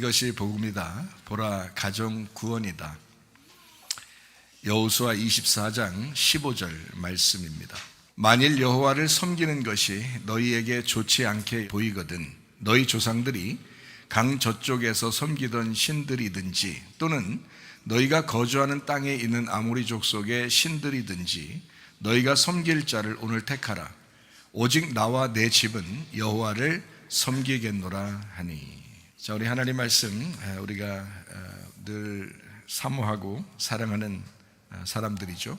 이것이 복음이다. 보라, 가정 구원이다. 여호수아 24장 15절 말씀입니다. 만일 여호와를 섬기는 것이 너희에게 좋지 않게 보이거든 너희 조상들이 강 저쪽에서 섬기던 신들이든지 또는 너희가 거주하는 땅에 있는 아모리 족속의 신들이든지 너희가 섬길 자를 오늘 택하라. 오직 나와 내 집은 여호와를 섬기겠노라 하니. 자, 우리 하나님 말씀 우리가 늘 사모하고 사랑하는 사람들이죠.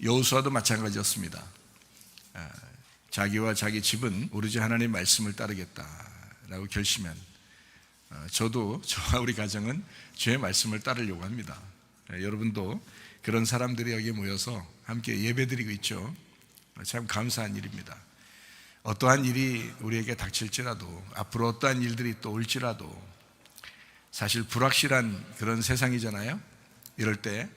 여호수아도 마찬가지였습니다. 자기와 자기 집은 오로지 하나님 말씀을 따르겠다라고 결심한, 저도 저와 우리 가정은 주의 말씀을 따르려고 합니다. 여러분도 그런 사람들이 여기 모여서 함께 예배드리고 있죠. 참 감사한 일입니다. 어떠한 일이 우리에게 닥칠지라도, 앞으로 어떠한 일들이 또 올지라도 사실 불확실한 그런 세상이잖아요. 이럴 때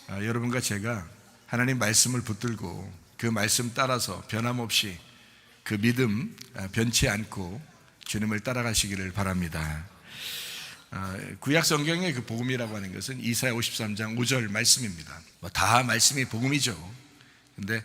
여러분과 제가 하나님 말씀을 붙들고 그 말씀 따라서 변함없이 그 믿음 변치 않고 주님을 따라가시기를 바랍니다. 구약 성경의 그 복음이라고 하는 것은 이사야 53장 5절 말씀입니다. 다 말씀이 복음이죠. 근데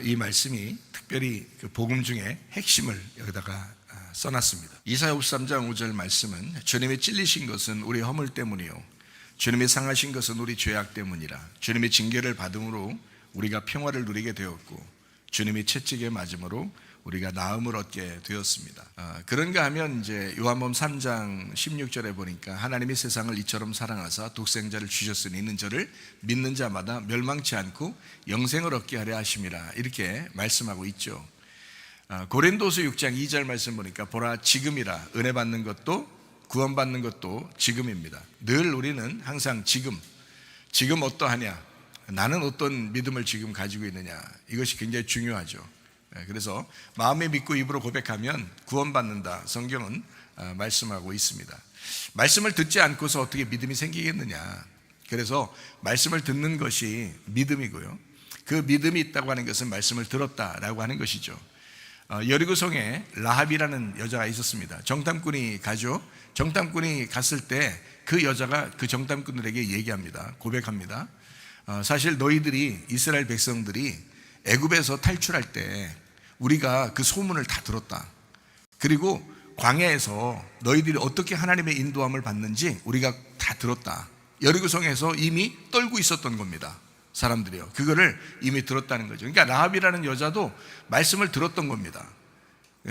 이 말씀이 특별히 그 복음 중에 핵심을 여기다가 써놨습니다. 이사야 53장 5절 말씀은 주님이 찔리신 것은 우리 허물 때문이요 주님이 상하신 것은 우리 죄악 때문이라. 주님이 징계를 받음으로 우리가 평화를 누리게 되었고 주님이 채찍에 맞음으로 우리가 나음을 얻게 되었습니다. 그런가 하면 이제 요한복음 3장 16절에 보니까 하나님이 세상을 이처럼 사랑하사 독생자를 주셨으니 이는 저를 믿는 자마다 멸망치 않고 영생을 얻게 하려 하심이라 이렇게 말씀하고 있죠. 고린도서 6장 2절 말씀 보니까 보라 지금이라 은혜 받는 것도 구원받는 것도 지금입니다. 늘 우리는 항상 지금 어떠하냐, 나는 어떤 믿음을 지금 가지고 있느냐, 이것이 굉장히 중요하죠. 그래서 마음에 믿고 입으로 고백하면 구원받는다, 성경은 말씀하고 있습니다. 말씀을 듣지 않고서 어떻게 믿음이 생기겠느냐. 그래서 말씀을 듣는 것이 믿음이고요, 그 믿음이 있다고 하는 것은 말씀을 들었다라고 하는 것이죠. 여리고성에 라합이라는 여자가 있었습니다. 정탐꾼이 가죠. 정탐꾼이 갔을 때 그 여자가 그 정탐꾼들에게 얘기합니다. 고백합니다. 사실 너희들이, 이스라엘 백성들이 애굽에서 탈출할 때 우리가 그 소문을 다 들었다. 그리고 광야에서 너희들이 어떻게 하나님의 인도함을 받는지 우리가 다 들었다. 여리고성에서 이미 떨고 있었던 겁니다. 사람들이요, 그거를 이미 들었다는 거죠. 그러니까 라합이라는 여자도 말씀을 들었던 겁니다.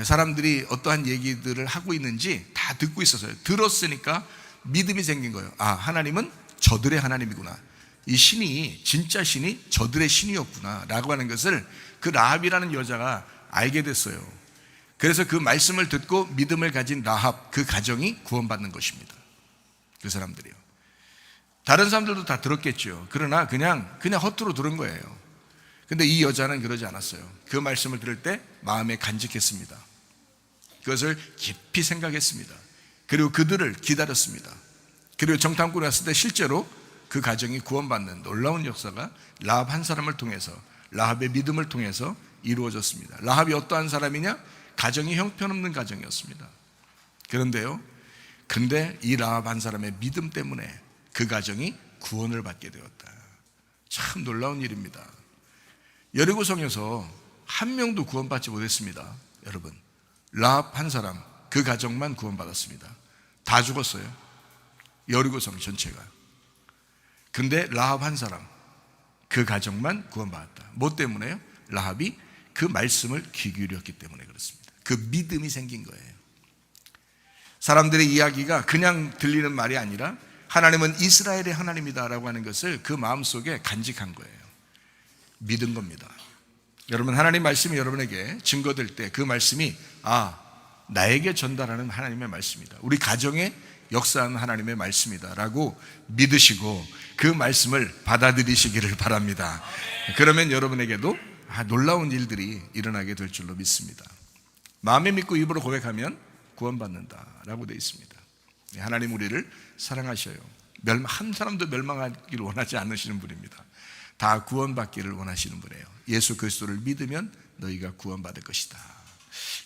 사람들이 어떠한 얘기들을 하고 있는지 다 듣고 있었어요. 들었으니까 믿음이 생긴 거예요. 아, 하나님은 저들의 하나님이구나, 이 신이, 진짜 신이 저들의 신이었구나 라고 하는 것을 그 라합이라는 여자가 알게 됐어요. 그래서 그 말씀을 듣고 믿음을 가진 라합, 그 가정이 구원받는 것입니다. 그 사람들이요. 다른 사람들도 다 들었겠죠. 그러나 그냥 허투루 들은 거예요. 근데 이 여자는 그러지 않았어요. 그 말씀을 들을 때 마음에 간직했습니다. 그것을 깊이 생각했습니다. 그리고 그들을 기다렸습니다. 그리고 정탐꾼이 왔을 때 실제로 그 가정이 구원받는 놀라운 역사가 라합 한 사람을 통해서, 라합의 믿음을 통해서 이루어졌습니다. 라합이 어떠한 사람이냐? 가정이 형편없는 가정이었습니다. 그런데요, 근데 이 라합 한 사람의 믿음 때문에 그 가정이 구원을 받게 되었다. 참 놀라운 일입니다. 여리고성에서 한 명도 구원받지 못했습니다. 여러분, 라합 한 사람, 그 가정만 구원받았습니다. 다 죽었어요, 여리고성 전체가. 근데 라합 한 사람, 그 가정만 구원받았다. 뭐 때문에요? 라합이 그 말씀을 귀 기울였기 때문에 그렇습니다. 그 믿음이 생긴 거예요. 사람들의 이야기가 그냥 들리는 말이 아니라 하나님은 이스라엘의 하나님이다라고 하는 것을 그 마음속에 간직한 거예요. 믿은 겁니다. 여러분, 하나님 말씀이 여러분에게 증거될 때 그 말씀이 나에게 전달하는 하나님의 말씀이다, 우리 가정에 역사하는 하나님의 말씀이다 라고 믿으시고 그 말씀을 받아들이시기를 바랍니다. 그러면 여러분에게도 놀라운 일들이 일어나게 될 줄로 믿습니다. 마음에 믿고 입으로 고백하면 구원받는다 라고 되어 있습니다. 하나님 우리를 사랑하셔요. 한 사람도 멸망하기를 원하지 않으시는 분입니다. 다 구원받기를 원하시는 분이에요. 예수 그리스도를 믿으면 너희가 구원받을 것이다.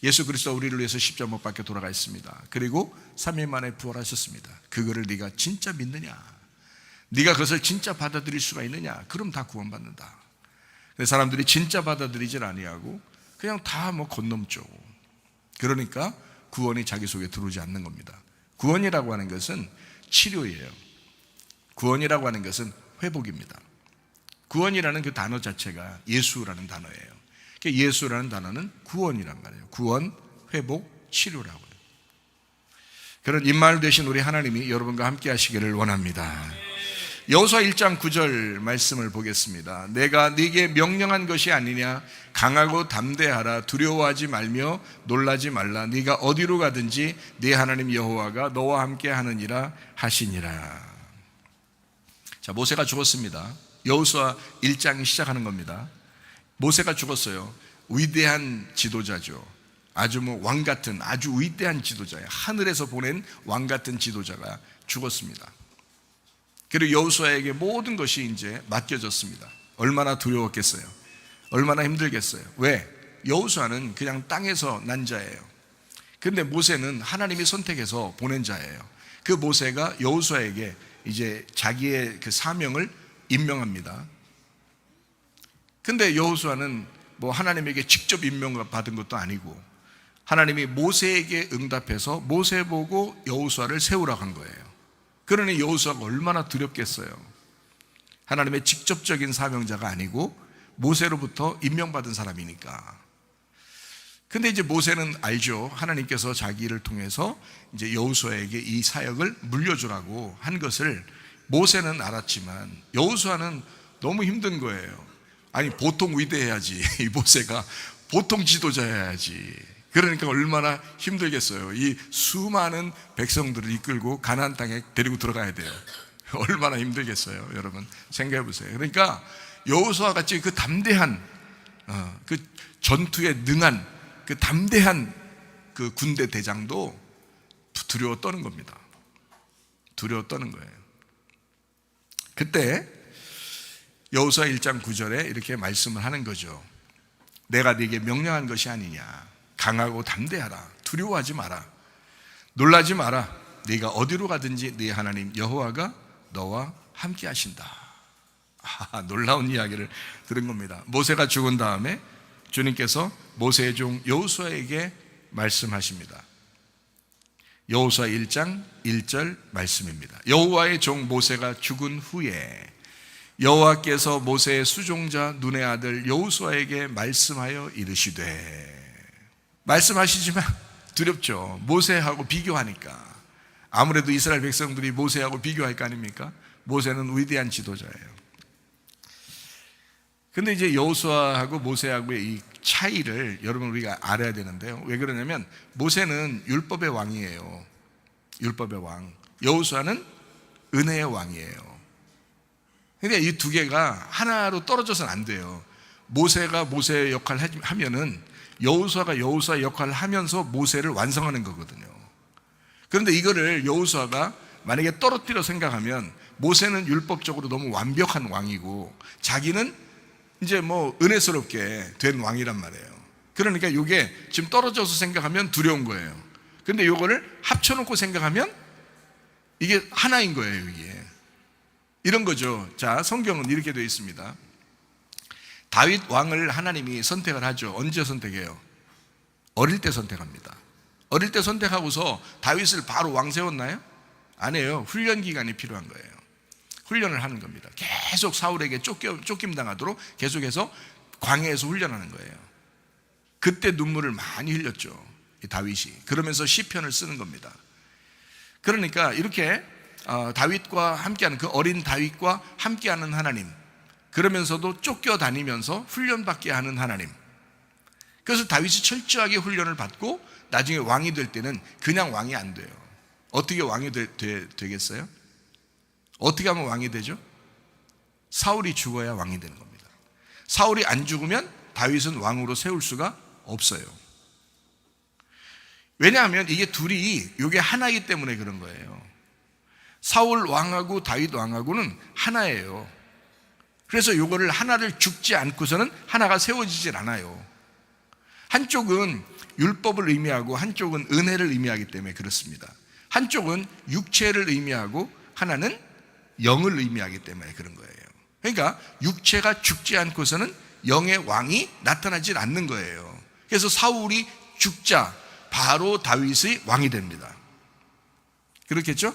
예수 그리스도 우리를 위해서 십자가 못 박혀 돌아가셨습니다. 그리고 3일 만에 부활하셨습니다. 그거를 네가 진짜 믿느냐? 네가 그것을 진짜 받아들일 수가 있느냐? 그럼 다 구원받는다. 근데 사람들이 진짜 받아들이질 아니하고 그냥 다 뭐 건넘죠. 그러니까 구원이 자기 속에 들어오지 않는 겁니다. 구원이라고 하는 것은 치료예요. 구원이라고 하는 것은 회복입니다. 구원이라는 그 단어 자체가 예수라는 단어예요. 예수라는 단어는 구원이란 말이에요. 구원, 회복, 치료라고요. 그런 임마누엘 되신 우리 하나님이 여러분과 함께 하시기를 원합니다. 여호수아 1장 9절 말씀을 보겠습니다. 내가 네게 명령한 것이 아니냐? 강하고 담대하라. 두려워하지 말며 놀라지 말라. 네가 어디로 가든지 네 하나님 여호와가 너와 함께 하느니라 하시니라. 자, 모세가 죽었습니다. 여호수아 1장이 시작하는 겁니다. 모세가 죽었어요. 위대한 지도자죠. 아주 왕 같은 아주 위대한 지도자예요. 하늘에서 보낸 왕 같은 지도자가 죽었습니다. 그리고 여호수아에게 모든 것이 이제 맡겨졌습니다. 얼마나 두려웠겠어요. 얼마나 힘들겠어요. 왜? 여호수아는 그냥 땅에서 난 자예요. 그런데 모세는 하나님이 선택해서 보낸 자예요. 그 모세가 여호수아에게 이제 자기의 그 사명을 임명합니다. 근데 여호수아는 뭐 하나님에게 직접 임명받은 것도 아니고 하나님이 모세에게 응답해서 모세 보고 여호수아를 세우라고 한 거예요. 그러니 여호수아가 얼마나 두렵겠어요. 하나님의 직접적인 사명자가 아니고 모세로부터 임명받은 사람이니까. 근데 이제 모세는 알죠. 하나님께서 자기를 통해서 이제 여호수아에게 이 사역을 물려주라고 한 것을 모세는 알았지만 여호수아는 너무 힘든 거예요. 아니 보통 위대해야지. 이 모세가 보통 지도자여야지. 그러니까 얼마나 힘들겠어요. 이 수많은 백성들을 이끌고 가나안 땅에 데리고 들어가야 돼요. 얼마나 힘들겠어요. 여러분 생각해 보세요. 그러니까 여호수아 같이 그 담대한 그 전투에 능한 그 담대한 그 군대 대장도 두려워 떠는 겁니다. 두려워 떠는 거예요. 그때 여호수아 1장 9절에 이렇게 말씀을 하는 거죠. 내가 네게 명령한 것이 아니냐? 강하고 담대하라. 두려워하지 마라. 놀라지 마라. 네가 어디로 가든지 네 하나님 여호와가 너와 함께 하신다. 놀라운 이야기를 들은 겁니다. 모세가 죽은 다음에 주님께서 모세의 종 여호수아에게 말씀하십니다. 여호수아 1장 1절 말씀입니다. 여호와의 종 모세가 죽은 후에 여호와께서 모세의 수종자 눈의 아들 여호수아에게 말씀하여 이르시되. 말씀하시지만 두렵죠. 모세하고 비교하니까. 아무래도 이스라엘 백성들이 모세하고 비교할 거 아닙니까? 모세는 위대한 지도자예요. 근데 이제 여호수아하고 모세하고의 이 차이를 여러분 우리가 알아야 되는데요. 왜 그러냐면 모세는 율법의 왕이에요. 율법의 왕. 여호수아는 은혜의 왕이에요. 그러니까 이 두 개가 하나로 떨어져서는 안 돼요. 모세가 모세의 역할을 하면은 여호수아가 여호수아의 역할을 하면서 모세를 완성하는 거거든요. 그런데 이거를 여호수아가 만약에 떨어뜨려 생각하면 모세는 율법적으로 너무 완벽한 왕이고 자기는 이제 뭐 은혜스럽게 된 왕이란 말이에요. 그러니까 이게 지금 떨어져서 생각하면 두려운 거예요. 근데 이거를 합쳐놓고 생각하면 이게 하나인 거예요. 이게 이런 거죠. 자, 성경은 이렇게 되어 있습니다. 다윗 왕을 하나님이 선택을 하죠. 언제 선택해요? 어릴 때 선택합니다. 어릴 때 선택하고서 다윗을 바로 왕 세웠나요? 아니에요. 훈련 기간이 필요한 거예요. 훈련을 하는 겁니다. 계속 사울에게 쫓김당하도록 계속해서 광야에서 훈련하는 거예요. 그때 눈물을 많이 흘렸죠. 이 다윗이. 그러면서 시편을 쓰는 겁니다. 그러니까 이렇게 다윗과 함께하는 그 어린 다윗과 함께하는 하나님, 그러면서도 쫓겨다니면서 훈련받게 하는 하나님. 그래서 다윗이 철저하게 훈련을 받고 나중에 왕이 될 때는 그냥 왕이 안 돼요. 어떻게 왕이 되겠어요? 어떻게 하면 왕이 되죠? 사울이 죽어야 왕이 되는 겁니다. 사울이 안 죽으면 다윗은 왕으로 세울 수가 없어요. 왜냐하면 이게 둘이 이게 하나이기 때문에 그런 거예요. 사울 왕하고 다윗 왕하고는 하나예요. 그래서 이거를 하나를 죽지 않고서는 하나가 세워지질 않아요. 한쪽은 율법을 의미하고 한쪽은 은혜를 의미하기 때문에 그렇습니다. 한쪽은 육체를 의미하고 하나는 영을 의미하기 때문에 그런 거예요. 그러니까 육체가 죽지 않고서는 영의 왕이 나타나질 않는 거예요. 그래서 사울이 죽자 바로 다윗의 왕이 됩니다. 그렇겠죠?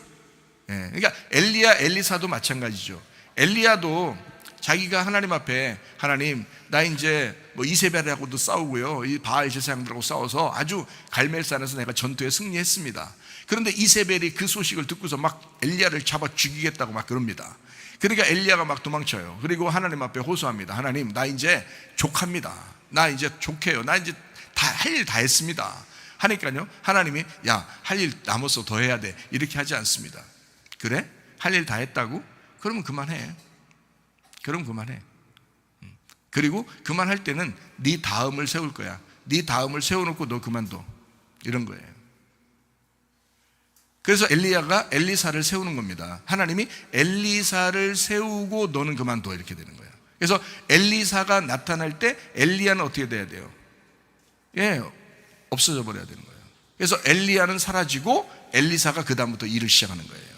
그러니까 엘리야, 엘리사도 마찬가지죠. 엘리야도 자기가 하나님 앞에, 하나님 나 이제 뭐 이세벨하고도 싸우고요, 이 바알 제사장들하고 싸워서 아주 갈멜산에서 내가 전투에 승리했습니다. 그런데 이세벨이 그 소식을 듣고서 막 엘리야를 잡아 죽이겠다고 막 그럽니다. 그러니까 엘리야가 막 도망쳐요. 그리고 하나님 앞에 호소합니다. 하나님 나 이제 족합니다. 나 이제 족해요. 나 이제 다 할 일 다 했습니다. 하니까요 하나님이 야, 할 일 남았어, 더 해야 돼, 이렇게 하지 않습니다. 그래? 할 일 다 했다고? 그러면 그만해. 그럼 그만해. 그리고 그만할 때는 네 다음을 세울 거야. 네 다음을 세워놓고 너 그만둬, 이런 거예요. 그래서 엘리야가 엘리사를 세우는 겁니다. 하나님이 엘리사를 세우고 너는 그만둬, 이렇게 되는 거예요. 그래서 엘리사가 나타날 때 엘리야는 어떻게 돼야 돼요? 없어져 버려야 되는 거예요. 그래서 엘리야는 사라지고 엘리사가 그 다음부터 일을 시작하는 거예요.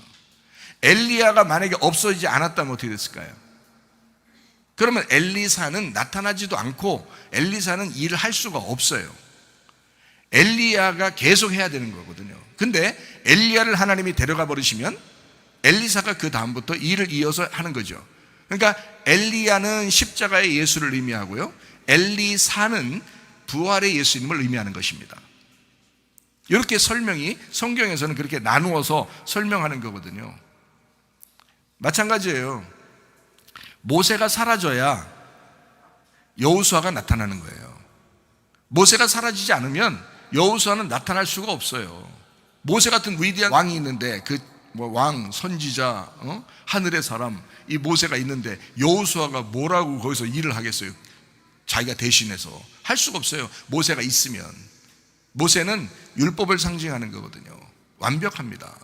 엘리야가 만약에 없어지지 않았다면 어떻게 됐을까요? 그러면 엘리사는 나타나지도 않고 엘리사는 일을 할 수가 없어요. 엘리야가 계속 해야 되는 거거든요. 근데 엘리야를 하나님이 데려가 버리시면 엘리사가 그 다음부터 일을 이어서 하는 거죠. 그러니까 엘리야는 십자가의 예수를 의미하고요, 엘리사는 부활의 예수님을 의미하는 것입니다. 이렇게 설명이 성경에서는 그렇게 나누어서 설명하는 거거든요. 마찬가지예요. 모세가 사라져야 여호수아가 나타나는 거예요. 모세가 사라지지 않으면 여호수아는 나타날 수가 없어요. 모세 같은 위대한 왕이 있는데, 그 왕, 선지자, 하늘의 사람, 이 모세가 있는데 여호수아가 뭐라고 거기서 일을 하겠어요? 자기가 대신해서 할 수가 없어요. 모세가 있으면. 모세는 율법을 상징하는 거거든요. 완벽합니다.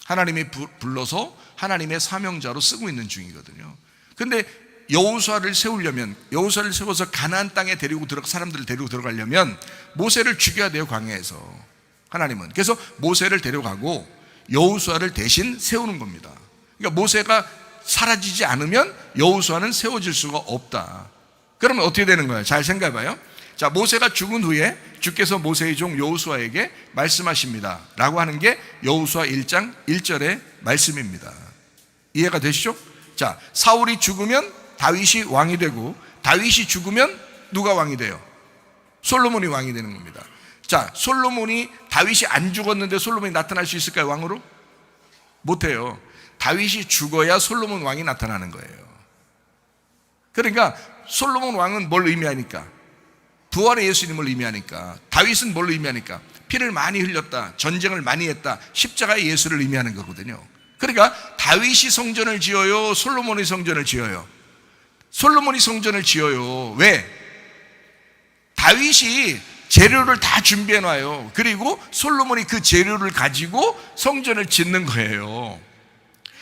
하나님이 불러서 하나님의 사명자로 쓰고 있는 중이거든요. 근데 여호수아를 세우려면, 여호수아를 세워서 가나안 땅에 사람들을 데리고 들어가려면 모세를 죽여야 돼요, 광야에서. 하나님은. 그래서 모세를 데려가고 여호수아를 대신 세우는 겁니다. 그러니까 모세가 사라지지 않으면 여호수아는 세워질 수가 없다. 그러면 어떻게 되는 거예요? 잘 생각해 봐요. 자, 모세가 죽은 후에 주께서 모세의 종 여호수아에게 말씀하십니다 라고 하는 게 여호수아 1장 1절의 말씀입니다. 이해가 되시죠? 자, 사울이 죽으면 다윗이 왕이 되고, 다윗이 죽으면 누가 왕이 돼요? 솔로몬이 왕이 되는 겁니다. 자, 다윗이 안 죽었는데 솔로몬이 나타날 수 있을까요, 왕으로? 못해요. 다윗이 죽어야 솔로몬 왕이 나타나는 거예요. 그러니까 솔로몬 왕은 뭘 의미하니까? 부활의 예수님을 의미하니까. 다윗은 뭘 의미하니까? 피를 많이 흘렸다, 전쟁을 많이 했다, 십자가의 예수를 의미하는 거거든요. 그러니까 다윗이 성전을 지어요, 솔로몬이 성전을 지어요? 솔로몬이 성전을 지어요. 왜? 다윗이 재료를 다 준비해 놔요. 그리고 솔로몬이 그 재료를 가지고 성전을 짓는 거예요.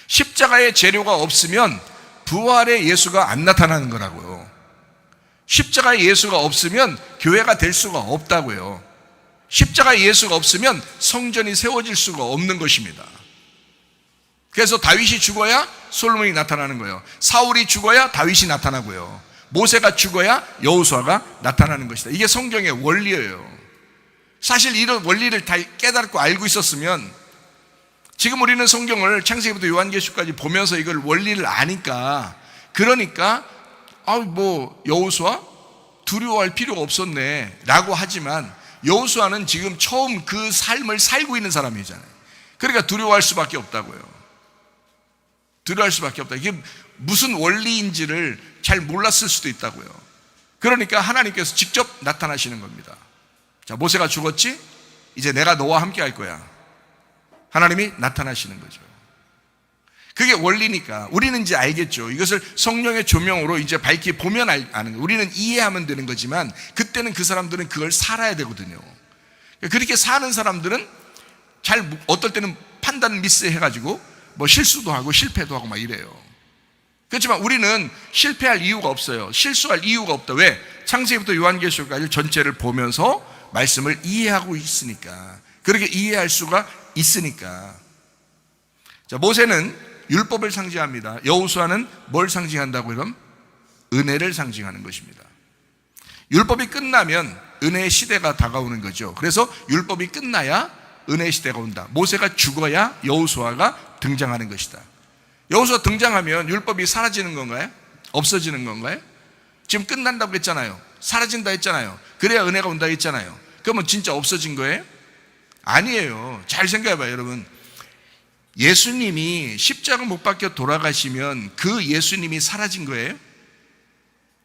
십자가의 재료가 없으면 부활의 예수가 안 나타나는 거라고요. 십자가의 예수가 없으면 교회가 될 수가 없다고요. 십자가의 예수가 없으면 성전이 세워질 수가 없는 것입니다. 그래서 다윗이 죽어야 솔로몬이 나타나는 거예요. 사울이 죽어야 다윗이 나타나고요. 모세가 죽어야 여호수아가 나타나는 것이다. 이게 성경의 원리예요. 사실 이런 원리를 다 깨닫고 알고 있었으면, 지금 우리는 성경을 창세기부터 요한계시까지 보면서 이걸 원리를 아니까, 그러니까 여호수아 두려워할 필요가 없었네 라고 하지만, 여호수아는 지금 처음 그 삶을 살고 있는 사람이잖아요. 그러니까 두려워할 수밖에 없다고요. 두려워할 수밖에 없다. 이게 무슨 원리인지를 잘 몰랐을 수도 있다고요. 그러니까 하나님께서 직접 나타나시는 겁니다. 자, 모세가 죽었지? 이제 내가 너와 함께 할 거야. 하나님이 나타나시는 거죠. 그게 원리니까 우리는 이제 알겠죠. 이것을 성령의 조명으로 이제 밝히 보면 아는 거예요. 우리는 이해하면 되는 거지만, 그때는 그 사람들은 그걸 살아야 되거든요. 그렇게 사는 사람들은 어떨 때는 판단 미스해가지고 실수도 하고 실패도 하고 막 이래요. 그렇지만 우리는 실패할 이유가 없어요. 실수할 이유가 없다. 왜? 창세기부터 요한계시록까지 전체를 보면서 말씀을 이해하고 있으니까, 그렇게 이해할 수가 있으니까. 자, 모세는 율법을 상징합니다. 여호수아는 뭘 상징한다고 그럼? 은혜를 상징하는 것입니다. 율법이 끝나면 은혜의 시대가 다가오는 거죠. 그래서 율법이 끝나야 은혜의 시대가 온다. 모세가 죽어야 여호수아가 등장하는 것이다. 여호수아 등장하면 율법이 사라지는 건가요? 없어지는 건가요? 지금 끝난다고 했잖아요. 사라진다 했잖아요. 그래야 은혜가 온다 했잖아요. 그러면 진짜 없어진 거예요? 아니에요. 잘 생각해봐요, 여러분. 예수님이 십자가 못 박혀 돌아가시면 그 예수님이 사라진 거예요?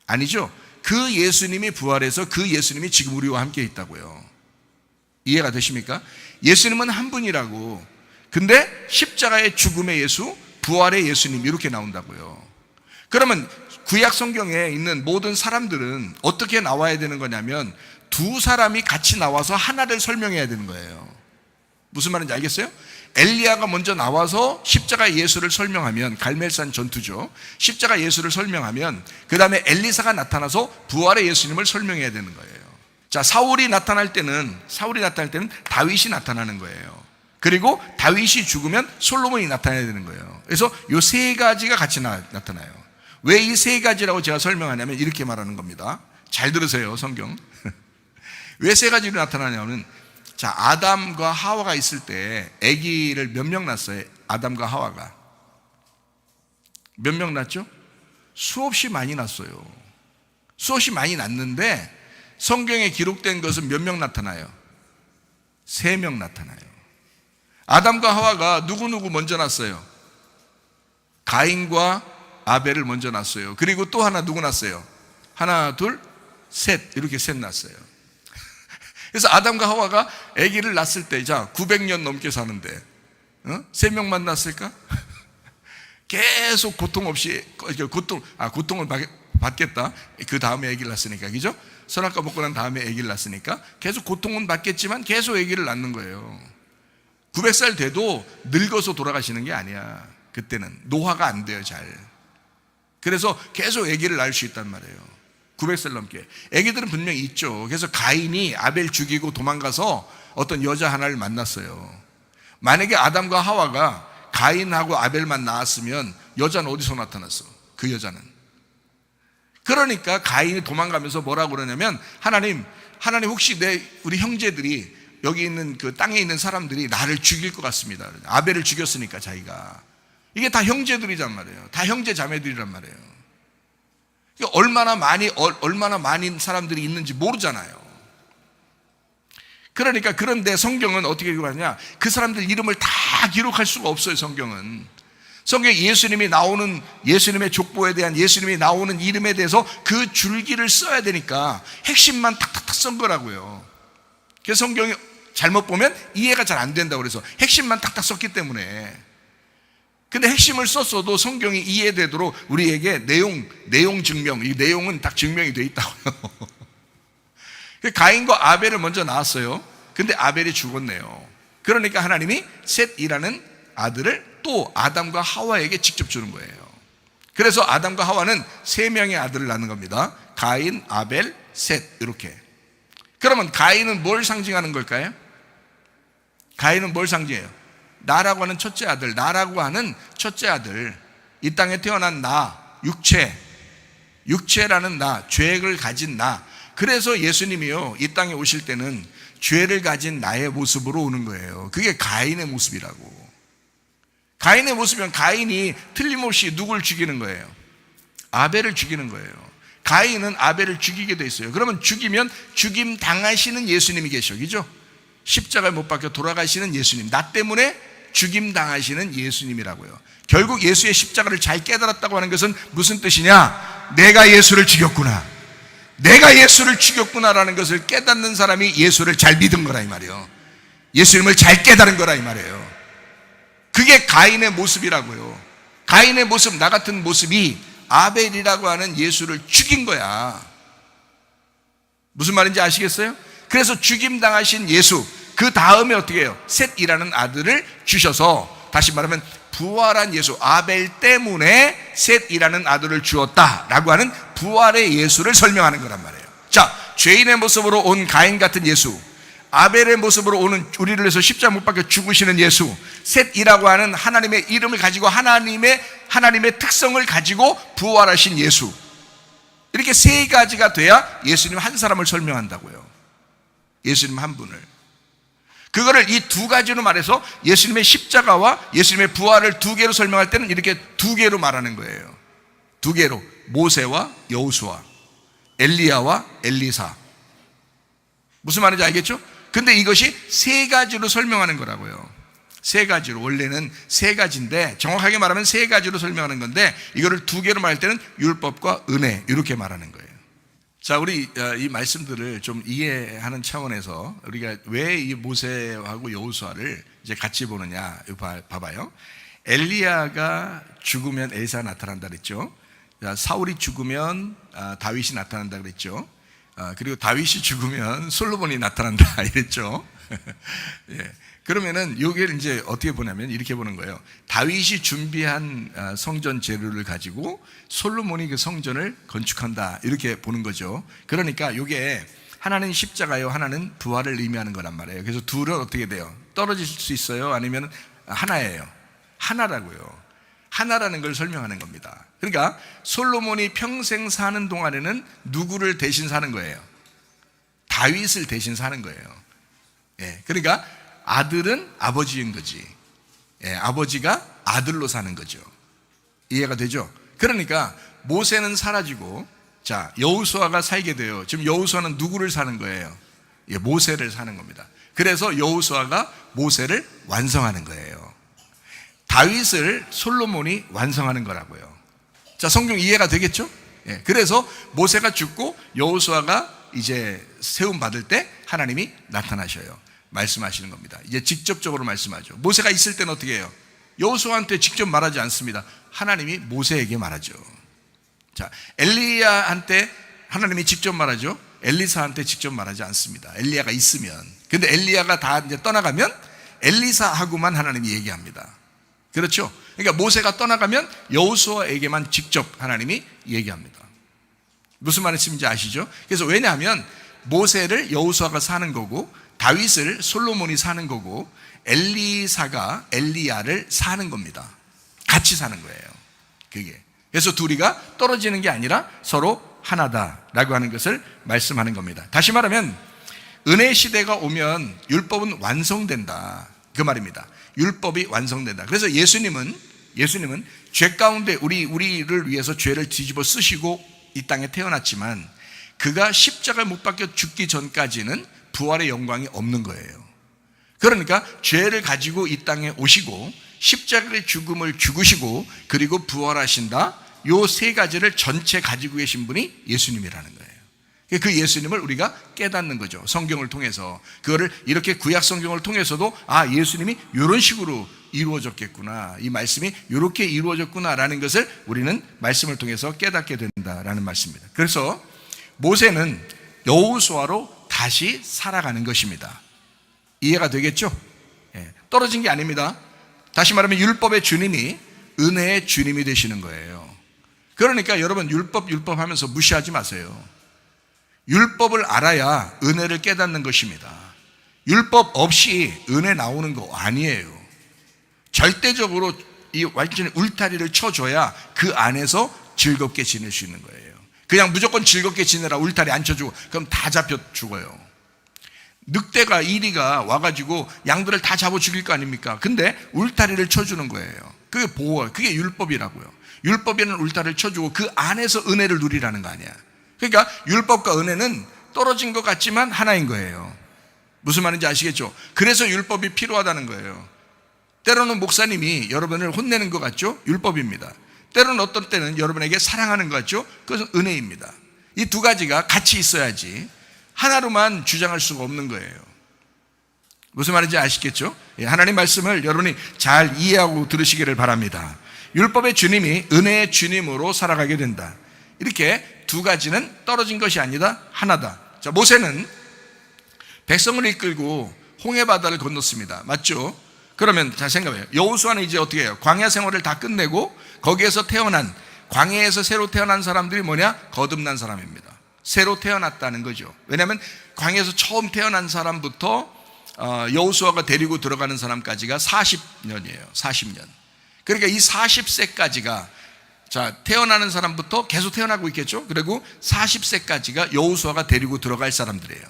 아니죠. 그 예수님이 부활해서 그 예수님이 지금 우리와 함께 있다고요. 이해가 되십니까? 예수님은 한 분이라고. 근데 십자가의 죽음의 예수, 부활의 예수님 이렇게 나온다고요. 그러면 구약 성경에 있는 모든 사람들은 어떻게 나와야 되는 거냐면 두 사람이 같이 나와서 하나를 설명해야 되는 거예요. 무슨 말인지 알겠어요? 엘리야가 먼저 나와서 십자가 예수를 설명하면, 갈멜산 전투죠. 십자가 예수를 설명하면 그 다음에 엘리사가 나타나서 부활의 예수님을 설명해야 되는 거예요. 자, 사울이 나타날 때는 다윗이 나타나는 거예요. 그리고 다윗이 죽으면 솔로몬이 나타나야 되는 거예요. 그래서 이 세 가지가 같이 나타나요. 왜 이 세 가지라고 제가 설명하냐면 이렇게 말하는 겁니다. 잘 들으세요, 성경. 왜 세 가지로 나타나냐면, 자, 아담과 하와가 있을 때 아기를 몇 명 낳았어요? 아담과 하와가 몇 명 낳았죠? 수없이 많이 낳았어요. 수없이 많이 낳는데 성경에 기록된 것은 몇 명 나타나요? 3명 나타나요. 아담과 하와가 누구 먼저 낳았어요? 가인과 아벨을 먼저 낳았어요. 그리고 또 하나 누구 낳았어요? 하나, 둘, 셋, 이렇게 셋 낳았어요. 그래서 아담과 하와가 아기를 낳았을 때, 자, 900년 넘게 사는데 3명만 낳았을까? 계속 고통 없이, 고통을 받겠다. 그 다음에 아기를 낳았으니까, 그죠? 선악과 먹고 난 다음에 아기를 낳았으니까 계속 고통은 받겠지만 계속 아기를 낳는 거예요. 900살 돼도 늙어서 돌아가시는 게 아니야. 그때는 노화가 안 돼요, 잘. 그래서 계속 아기를 낳을 수 있단 말이에요. 900살 넘게. 아기들은 분명히 있죠. 그래서 가인이 아벨 죽이고 도망가서 어떤 여자 하나를 만났어요. 만약에 아담과 하와가 가인하고 아벨만 낳았으면 여자는 어디서 나타났어? 그 여자는. 그러니까 가인이 도망가면서 뭐라고 그러냐면, 하나님 혹시 우리 형제들이, 여기 있는 그 땅에 있는 사람들이 나를 죽일 것 같습니다. 아벨을 죽였으니까 자기가. 이게 다 형제들이란 말이에요. 다 형제 자매들이란 말이에요. 얼마나 많은 사람들이 있는지 모르잖아요. 그러니까, 그런데 성경은 어떻게 기록하냐? 그 사람들 이름을 다 기록할 수가 없어요, 성경은. 성경에 예수님이 나오는, 예수님의 족보에 대한, 예수님이 나오는 이름에 대해서 그 줄기를 써야 되니까 핵심만 탁탁탁 쓴 거라고요. 그래서 성경이 잘못 보면 이해가 잘 안 된다고 그래서 핵심만 탁탁 썼기 때문에. 근데 핵심을 썼어도 성경이 이해되도록 우리에게 내용 증명, 이 내용은 딱 증명이 돼 있다고요. 가인과 아벨을 먼저 낳았어요. 근데 아벨이 죽었네요. 그러니까 하나님이 셋이라는 아들을 또 아담과 하와에게 직접 주는 거예요. 그래서 아담과 하와는 3명의 아들을 낳는 겁니다. 가인, 아벨, 셋, 이렇게. 그러면 가인은 뭘 상징하는 걸까요? 가인은 뭘 상징해요? 나라고 하는 첫째 아들, 이 땅에 태어난 나, 육체라는 나, 죄를 가진 나. 그래서 예수님이요, 이 땅에 오실 때는 죄를 가진 나의 모습으로 오는 거예요. 그게 가인의 모습이라고. 가인의 모습이면 가인이 틀림없이 누굴 죽이는 거예요? 아벨을 죽이는 거예요. 가인은 아벨을 죽이게 돼 있어요. 그러면 죽이면 죽임 당하시는 예수님이 계셔, 그죠? 십자가에 못 박혀 돌아가시는 예수님, 나 때문에 죽임 당하시는 예수님이라고요. 결국 예수의 십자가를 잘 깨달았다고 하는 것은 무슨 뜻이냐? 내가 예수를 죽였구나, 내가 예수를 죽였구나라는 것을 깨닫는 사람이 예수를 잘 믿은 거라 이 말이에요. 예수님을 잘 깨달은 거라 이 말이에요. 그게 가인의 모습이라고요. 가인의 모습, 나 같은 모습이 아벨이라고 하는 예수를 죽인 거야. 무슨 말인지 아시겠어요? 그래서 죽임 당하신 예수, 그 다음에 어떻게 해요? 셋이라는 아들을 주셔서, 다시 말하면 부활한 예수, 아벨 때문에 셋이라는 아들을 주었다라고 하는 부활의 예수를 설명하는 거란 말이에요. 자, 죄인의 모습으로 온 가인 같은 예수, 아벨의 모습으로 오는 우리를 위해서 십자가 못 박혀 죽으시는 예수, 셋이라고 하는 하나님의 이름을 가지고 하나님의 특성을 가지고 부활하신 예수, 이렇게 세 가지가 돼야 예수님 한 사람을 설명한다고요. 예수님 한 분을. 그거를 이 두 가지로 말해서 예수님의 십자가와 예수님의 부활을 두 개로 설명할 때는 이렇게 두 개로 말하는 거예요. 두 개로. 모세와 여호수아, 엘리야와 엘리사. 무슨 말인지 알겠죠? 근데 이것이 세 가지로 설명하는 거라고요. 세 가지로. 원래는 세 가지인데 정확하게 말하면 세 가지로 설명하는 건데 이거를 두 개로 말할 때는 율법과 은혜 이렇게 말하는 거예요. 자, 우리 이 말씀들을 좀 이해하는 차원에서 우리가 왜 이 모세하고 여호수아를 이제 같이 보느냐 봐봐요. 엘리야가 죽으면 엘리사가 나타난다 그랬죠. 사울이 죽으면 다윗이 나타난다 그랬죠. 그리고 다윗이 죽으면 솔로몬이 나타난다 이랬죠. 예. 그러면은 요게 이제 어떻게 보냐면 이렇게 보는 거예요. 다윗이 준비한 성전 재료를 가지고 솔로몬이 그 성전을 건축한다 이렇게 보는 거죠. 그러니까 요게 하나는 십자가요, 하나는 부활을 의미하는 거란 말이에요. 그래서 둘은 어떻게 돼요? 떨어질 수 있어요? 아니면 하나예요? 하나라고요. 하나라는 걸 설명하는 겁니다. 그러니까 솔로몬이 평생 사는 동안에는 누구를 대신 사는 거예요? 다윗을 대신 사는 거예요. 예, 그러니까 아들은 아버지인 거지. 예, 아버지가 아들로 사는 거죠. 이해가 되죠? 그러니까 모세는 사라지고 자, 여호수아가 살게 돼요. 지금 여호수아는 누구를 사는 거예요? 예, 모세를 사는 겁니다. 그래서 여호수아가 모세를 완성하는 거예요. 다윗을 솔로몬이 완성하는 거라고요. 자, 성경 이해가 되겠죠? 예, 그래서 모세가 죽고 여호수아가 이제 세움 받을 때 하나님이 나타나셔요. 말씀하시는 겁니다. 이제 직접적으로 말씀하죠. 모세가 있을 때는 어떻게 해요? 여호수아한테 직접 말하지 않습니다. 하나님이 모세에게 말하죠. 자, 엘리야한테 하나님이 직접 말하죠. 엘리사한테 직접 말하지 않습니다. 엘리야가 있으면. 근데 엘리야가 다 이제 떠나가면 엘리사하고만 하나님이 얘기합니다. 그렇죠? 그러니까 모세가 떠나가면 여호수아에게만 직접 하나님이 얘기합니다. 무슨 말씀인지 아시죠? 그래서 왜냐하면 모세를 여호수아가 사는 거고 다윗을 솔로몬이 사는 거고 엘리사가 엘리야를 사는 겁니다. 같이 사는 거예요. 그게. 그래서 둘이가 떨어지는 게 아니라 서로 하나다라고 하는 것을 말씀하는 겁니다. 다시 말하면 은혜 시대가 오면 율법은 완성된다. 그 말입니다. 율법이 완성된다. 그래서 예수님은 죄 가운데 우리를 위해서 죄를 뒤집어 쓰시고 이 땅에 태어났지만 그가 십자가에 못 박혀 죽기 전까지는 부활의 영광이 없는 거예요. 그러니까 죄를 가지고 이 땅에 오시고 십자가의 죽음을 죽으시고 그리고 부활하신다. 요 세 가지를 전체 가지고 계신 분이 예수님이라는 거예요. 그 예수님을 우리가 깨닫는 거죠. 성경을 통해서. 그거를 이렇게 구약 성경을 통해서도 예수님이 이런 식으로 이루어졌겠구나. 이 말씀이 이렇게 이루어졌구나라는 것을 우리는 말씀을 통해서 깨닫게 된다라는 말씀입니다. 그래서 모세는 여호수아로 다시 살아가는 것입니다. 이해가 되겠죠? 떨어진 게 아닙니다. 다시 말하면 율법의 주님이 은혜의 주님이 되시는 거예요. 그러니까 여러분 율법 하면서 무시하지 마세요. 율법을 알아야 은혜를 깨닫는 것입니다. 율법 없이 은혜 나오는 거 아니에요. 절대적으로 이 완전히 울타리를 쳐줘야 그 안에서 즐겁게 지낼 수 있는 거예요. 그냥 무조건 즐겁게 지내라 울타리 안 쳐주고 그럼 다 잡혀 죽어요. 늑대가 이리가 와가지고 양들을 다 잡아 죽일 거 아닙니까? 근데 울타리를 쳐주는 거예요. 그게 보호, 그게 율법이라고요. 율법에는 울타리를 쳐주고 그 안에서 은혜를 누리라는 거 아니야. 그러니까 율법과 은혜는 떨어진 것 같지만 하나인 거예요. 무슨 말인지 아시겠죠? 그래서 율법이 필요하다는 거예요. 때로는 목사님이 여러분을 혼내는 것 같죠? 율법입니다. 때로는 어떤 때는 여러분에게 사랑하는 것 같죠? 그것은 은혜입니다. 이 두 가지가 같이 있어야지 하나로만 주장할 수가 없는 거예요. 무슨 말인지 아시겠죠? 하나님 말씀을 여러분이 잘 이해하고 들으시기를 바랍니다. 율법의 주님이 은혜의 주님으로 살아가게 된다. 이렇게 두 가지는 떨어진 것이 아니다. 하나다. 자, 모세는 백성을 이끌고 홍해 바다를 건넜습니다. 맞죠? 그러면 잘 생각해요. 여호수아는 이제 어떻게 해요? 광야 생활을 다 끝내고 거기에서 태어난 광야에서 새로 태어난 사람들이 뭐냐? 거듭난 사람입니다. 새로 태어났다는 거죠. 왜냐하면 광야에서 처음 태어난 사람부터 여호수아가 데리고 들어가는 사람까지가 40년이에요. 40년. 그러니까 이 40세까지가 태어나는 사람부터 계속 태어나고 있겠죠. 그리고 40세까지가 여호수아가 데리고 들어갈 사람들이에요.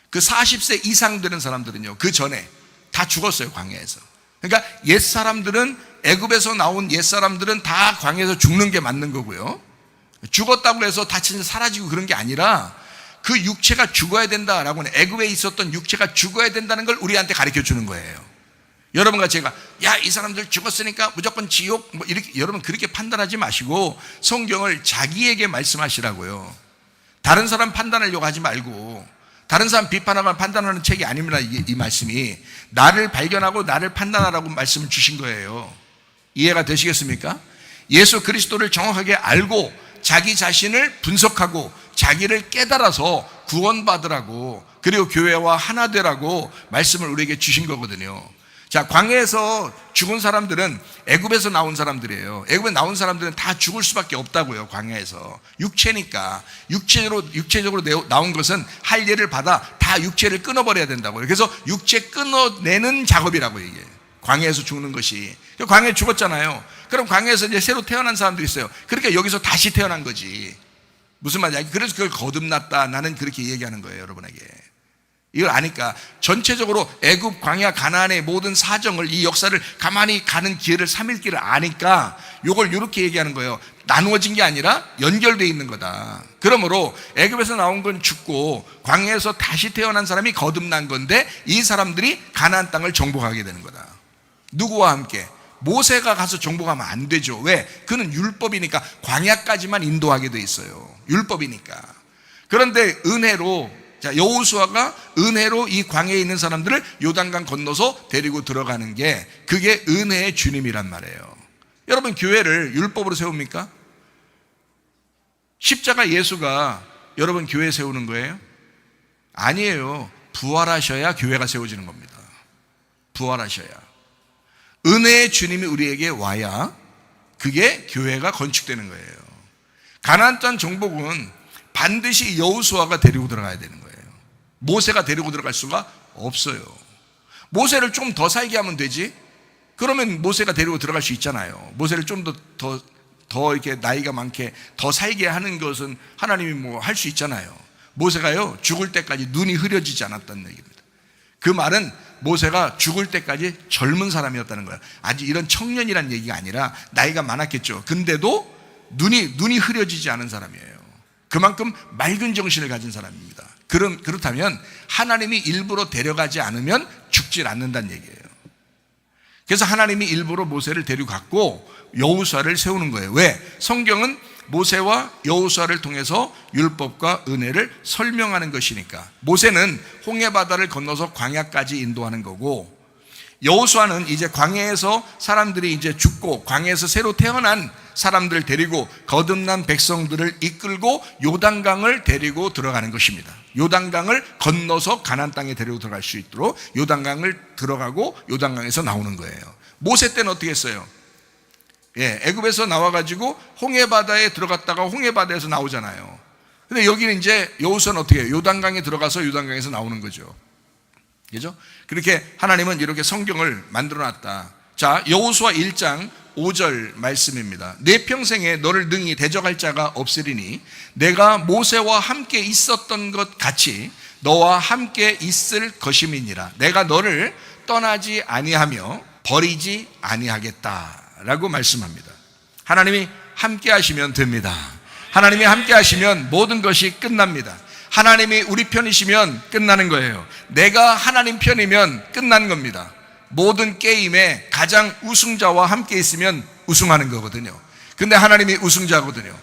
그 40세 이상 되는 사람들은요, 그 전에 다 죽었어요, 광야에서. 그러니까 옛사람들은, 애굽에서 나온 옛사람들은 다 광야에서 죽는 게 맞는 거고요. 죽었다고 해서 다 진짜 사라지고 그런 게 아니라 그 육체가 죽어야 된다라고 하는, 애굽에 있었던 육체가 죽어야 된다는 걸 우리한테 가르쳐 주는 거예요. 여러분과 제가 이 사람들 죽었으니까 무조건 지옥 이렇게, 여러분 그렇게 판단하지 마시고 성경을 자기에게 말씀하시라고요. 다른 사람 판단하려고 하지 말고, 다른 사람 비판하거나 판단하는 책이 아닙니다. 이 말씀이 나를 발견하고 나를 판단하라고 말씀을 주신 거예요. 이해가 되시겠습니까? 예수 그리스도를 정확하게 알고 자기 자신을 분석하고 자기를 깨달아서 구원받으라고, 그리고 교회와 하나 되라고 말씀을 우리에게 주신 거거든요. 광야에서 죽은 사람들은 애굽에서 나온 사람들이에요. 애굽에 나온 사람들은 다 죽을 수밖에 없다고요. 광야에서 육체니까, 육체적으로 나온 것은 할 일을 받아 다 육체를 끊어버려야 된다고요. 그래서 육체 끊어내는 작업이라고 이게 광야에서 죽는 것이. 광야에 죽었잖아요. 그럼 광야에서 이제 새로 태어난 사람들이 있어요. 그러니까 여기서 다시 태어난 거지. 무슨 말이야? 그래서 그걸 거듭났다, 나는 그렇게 얘기하는 거예요, 여러분에게. 이걸 아니까 전체적으로 애굽, 광야, 가나안의 모든 사정을, 이 역사를 가만히 가는 기회를, 3일기를 아니까 이걸 이렇게 얘기하는 거예요. 나누어진 게 아니라 연결되어 있는 거다. 그러므로 애굽에서 나온 건 죽고 광야에서 다시 태어난 사람이 거듭난 건데, 이 사람들이 가나안 땅을 정복하게 되는 거다. 누구와 함께? 모세가 가서 정복하면 안 되죠. 왜? 그는 율법이니까 광야까지만 인도하게 돼 있어요. 율법이니까. 그런데 은혜로, 여호수아가 은혜로 이 광야에 있는 사람들을 요단강 건너서 데리고 들어가는 게, 그게 은혜의 주님이란 말이에요. 여러분, 교회를 율법으로 세웁니까? 십자가 예수가 여러분 교회 세우는 거예요? 아니에요. 부활하셔야 교회가 세워지는 겁니다. 부활하셔야. 은혜의 주님이 우리에게 와야 그게 교회가 건축되는 거예요. 가나안 땅 정복은 반드시 여호수아가 데리고 들어가야 되는 거예요. 모세가 데리고 들어갈 수가 없어요. 모세를 좀 더 살게 하면 되지. 그러면 모세가 데리고 들어갈 수 있잖아요. 모세를 좀 더 이렇게 나이가 많게 더 살게 하는 것은 하나님이 할 수 있잖아요. 모세가요, 죽을 때까지 눈이 흐려지지 않았다는 얘기입니다. 그 말은 모세가 죽을 때까지 젊은 사람이었다는 거예요. 아직 이런 청년이란 얘기가 아니라 나이가 많았겠죠. 근데도 눈이 흐려지지 않은 사람이에요. 그만큼 맑은 정신을 가진 사람입니다. 그렇다면 하나님이 일부러 데려가지 않으면 죽질 않는다는 얘기예요. 그래서 하나님이 일부러 모세를 데려갔고 여호수아를 세우는 거예요. 왜? 성경은 모세와 여호수아를 통해서 율법과 은혜를 설명하는 것이니까. 모세는 홍해바다를 건너서 광야까지 인도하는 거고, 여호수아는 이제 광야에서 사람들이 이제 죽고 광야에서 새로 태어난 사람들을 데리고 거듭난 백성들을 이끌고 요단강을 데리고 들어가는 것입니다. 요단강을 건너서 가나안 땅에 데리고 들어갈 수 있도록 요단강을 들어가고 요단강에서 나오는 거예요. 모세 때는 어떻게 했어요? 애굽에서 나와가지고 홍해바다에 들어갔다가 홍해바다에서 나오잖아요. 근데 여기는 이제 여호수아는 어떻게 해요? 요단강에 들어가서 요단강에서 나오는 거죠. 그죠? 그렇게 하나님은 이렇게 성경을 만들어 놨다. 자, 여호수아 1장 5절 말씀입니다. 내 평생에 너를 능히 대적할 자가 없으리니 내가 모세와 함께 있었던 것 같이 너와 함께 있을 것임이니라. 내가 너를 떠나지 아니하며 버리지 아니하겠다라고 말씀합니다. 하나님이 함께 하시면 됩니다. 하나님이 함께 하시면 모든 것이 끝납니다. 하나님이 우리 편이시면 끝나는 거예요. 내가 하나님 편이면 끝난 겁니다. 모든 게임에 가장 우승자와 함께 있으면 우승하는 거거든요. 근데 하나님이 우승자거든요.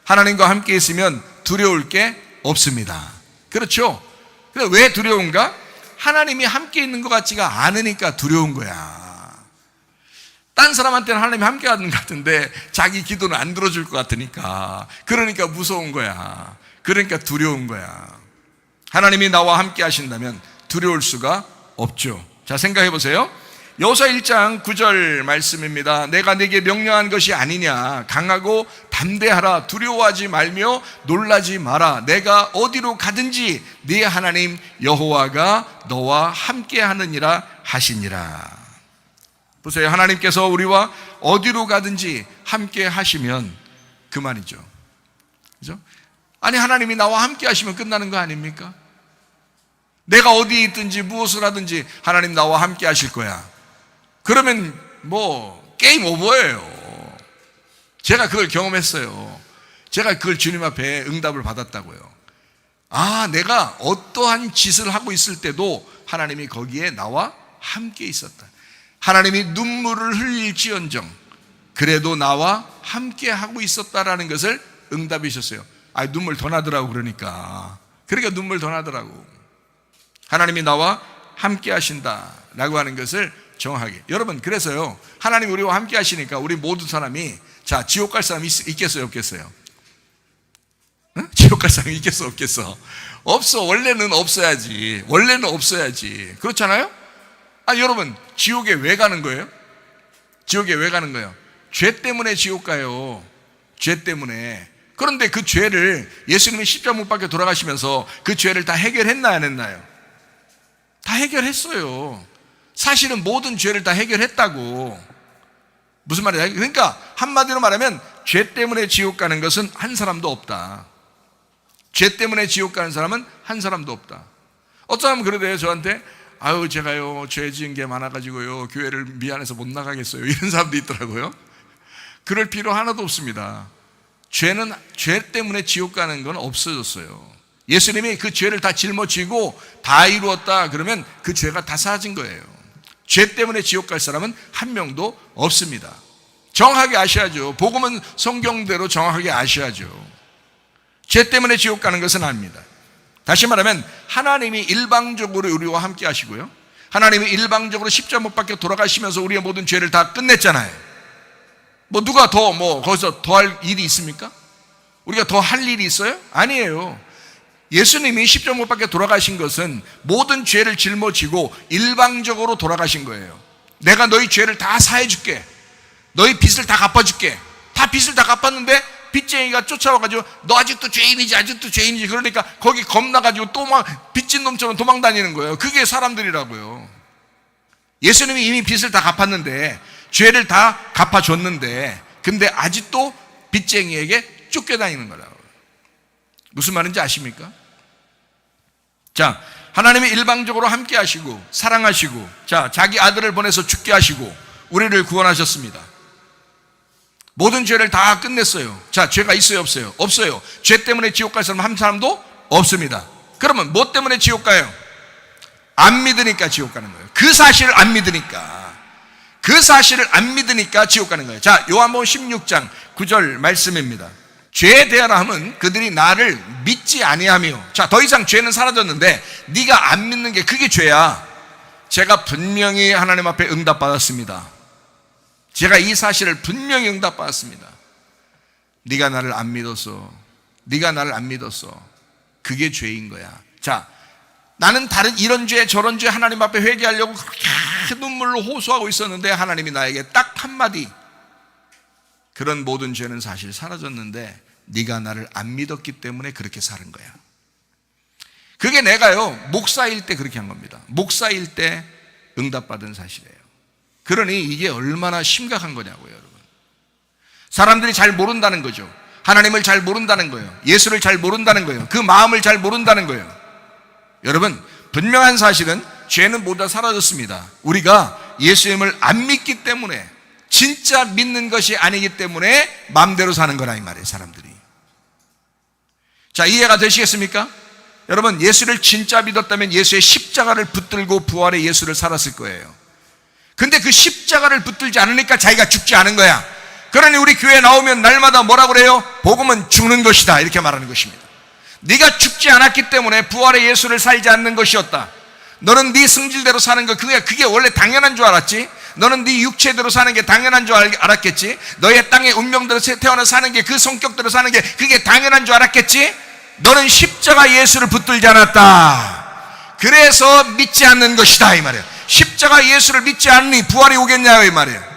하나님과 함께 있으면 두려울 게 없습니다. 그렇죠? 근데 왜 두려운가? 하나님이 함께 있는 것 같지가 않으니까 두려운 거야. 딴 사람한테는 하나님이 함께 하는 것 같은데 자기 기도는 안 들어줄 것 같으니까, 그러니까 무서운 거야. 그러니까 두려운 거야. 하나님이 나와 함께 하신다면 두려울 수가 없죠. 자, 생각해 보세요. 여호수아 1장 9절 말씀입니다. 내가 네게 명령한 것이 아니냐. 강하고 담대하라. 두려워하지 말며 놀라지 마라. 내가 어디로 가든지 네 하나님 여호와가 너와 함께 하느니라 하시니라. 보세요. 하나님께서 우리와 어디로 가든지 함께 하시면 그만이죠. 그죠? 아니, 하나님이 나와 함께 하시면 끝나는 거 아닙니까? 내가 어디에 있든지 무엇을 하든지 하나님 나와 함께 하실 거야. 그러면 뭐 게임 오버예요. 제가 그걸 경험했어요. 제가 그걸 주님 앞에 응답을 받았다고요. 아, 내가 어떠한 짓을 하고 있을 때도 하나님이 거기에 나와 함께 있었다. 하나님이 눈물을 흘릴지언정 그래도 나와 함께 하고 있었다라는 것을 응답해 주셨어요. 아, 눈물 더 나더라고. 그러니까 눈물 더 나더라고. 하나님이 나와 함께 하신다라고 하는 것을 정확하게. 여러분, 그래서요, 하나님 우리와 함께 하시니까 우리 모든 사람이, 자, 지옥 갈 사람이 있겠어요, 없겠어요? 응? 지옥 갈 사람이 있겠어, 없겠어? 없어. 원래는 없어야지. 그렇잖아요? 아니, 여러분, 지옥에 왜 가는 거예요? 지옥에 왜 가는 거예요? 죄 때문에 지옥 가요. 죄 때문에. 그런데 그 죄를 예수님이 십자가 못 박혀 돌아가시면서 그 죄를 다 해결했나요, 안 했나요? 다 해결했어요. 사실은 모든 죄를 다 해결했다고. 무슨 말이야? 그러니까 한마디로 말하면 죄 때문에 지옥 가는 것은 한 사람도 없다. 죄 때문에 지옥 가는 사람은 한 사람도 없다. 어떤 사람은 그러대요, 저한테. 아유, 제가요 죄 지은 게 많아가지고요 교회를 미안해서 못 나가겠어요, 이런 사람도 있더라고요. 그럴 필요 하나도 없습니다. 죄 때문에 지옥 가는 건 없어졌어요. 예수님이 그 죄를 다 짊어지고 다 이루었다 그러면 그 죄가 다 사라진 거예요. 죄 때문에 지옥 갈 사람은 한 명도 없습니다. 정확하게 아셔야죠. 복음은 성경대로 정확하게 아셔야죠. 죄 때문에 지옥 가는 것은 아닙니다. 다시 말하면 하나님이 일방적으로 우리와 함께 하시고요, 하나님이 일방적으로 십자가 못 박혀 돌아가시면서 우리의 모든 죄를 다 끝냈잖아요. 뭐 누가 거기서 더 할 일이 있습니까? 우리가 더 할 일이 있어요? 아니에요. 예수님이 십자가 못 박혀 돌아가신 것은 모든 죄를 짊어지고 일방적으로 돌아가신 거예요. 내가 너희 죄를 다 사해줄게. 너희 빚을 다 갚아줄게. 다 빚을 다 갚았는데 빚쟁이가 쫓아와가지고 너 아직도 죄인이지 그러니까 거기 겁나가지고 또 막 빚진 놈처럼 도망다니는 거예요. 그게 사람들이라고요. 예수님이 이미 빚을 다 갚았는데, 죄를 다 갚아줬는데, 근데 아직도 빚쟁이에게 쫓겨다니는 거라고요. 무슨 말인지 아십니까? 자, 하나님이 일방적으로 함께 하시고 사랑하시고, 자, 자기 아들을 보내서 죽게 하시고 우리를 구원하셨습니다. 모든 죄를 다 끝냈어요. 자, 죄가 있어요, 없어요? 없어요. 죄 때문에 지옥 갈 사람 한 사람도 없습니다. 그러면 뭐 때문에 지옥 가요? 안 믿으니까 지옥 가는 거예요. 그 사실을 안 믿으니까 지옥 가는 거예요. 자, 요한복음 16장 9절 말씀입니다. 죄에 대하라 함은 그들이 나를 믿지 아니하며. 자, 더 이상 죄는 사라졌는데 네가 안 믿는 게 그게 죄야. 제가 분명히 하나님 앞에 응답받았습니다. 제가 이 사실을 분명히 응답받았습니다. 네가 나를 안 믿었어. 그게 죄인 거야. 자, 나는 다른 이런 죄 저런 죄 하나님 앞에 회개하려고 그렇게 눈물로 호소하고 있었는데 하나님이 나에게 딱 한마디, 그런 모든 죄는 사실 사라졌는데 네가 나를 안 믿었기 때문에 그렇게 사는 거야. 그게 내가요 목사일 때 그렇게 한 겁니다. 목사일 때 응답받은 사실이에요. 그러니 이게 얼마나 심각한 거냐고요, 여러분. 사람들이 잘 모른다는 거죠. 하나님을 잘 모른다는 거예요. 예수를 잘 모른다는 거예요. 그 마음을 잘 모른다는 거예요. 여러분, 분명한 사실은 죄는 모두 다 사라졌습니다. 우리가 예수님을 안 믿기 때문에, 진짜 믿는 것이 아니기 때문에 마음대로 사는 거라 이 말이에요, 사람들이. 자, 이해가 되시겠습니까? 여러분, 예수를 진짜 믿었다면 예수의 십자가를 붙들고 부활의 예수를 살았을 거예요. 근데 그 십자가를 붙들지 않으니까 자기가 죽지 않은 거야. 그러니 우리 교회에 나오면 날마다 뭐라고 그래요? 복음은 죽는 것이다, 이렇게 말하는 것입니다. 네가 죽지 않았기 때문에 부활의 예수를 살지 않는 것이었다. 너는 네 승질대로 사는 거, 그게 원래 당연한 줄 알았지? 너는 네 육체대로 사는 게 당연한 줄 알았겠지? 너의 땅의 운명대로 태어나 사는 게, 그 성격대로 사는 게 그게 당연한 줄 알았겠지? 너는 십자가 예수를 붙들지 않았다. 그래서 믿지 않는 것이다, 이 말이에요. 십자가 예수를 믿지 않니 부활이 오겠냐고 이 말이에요.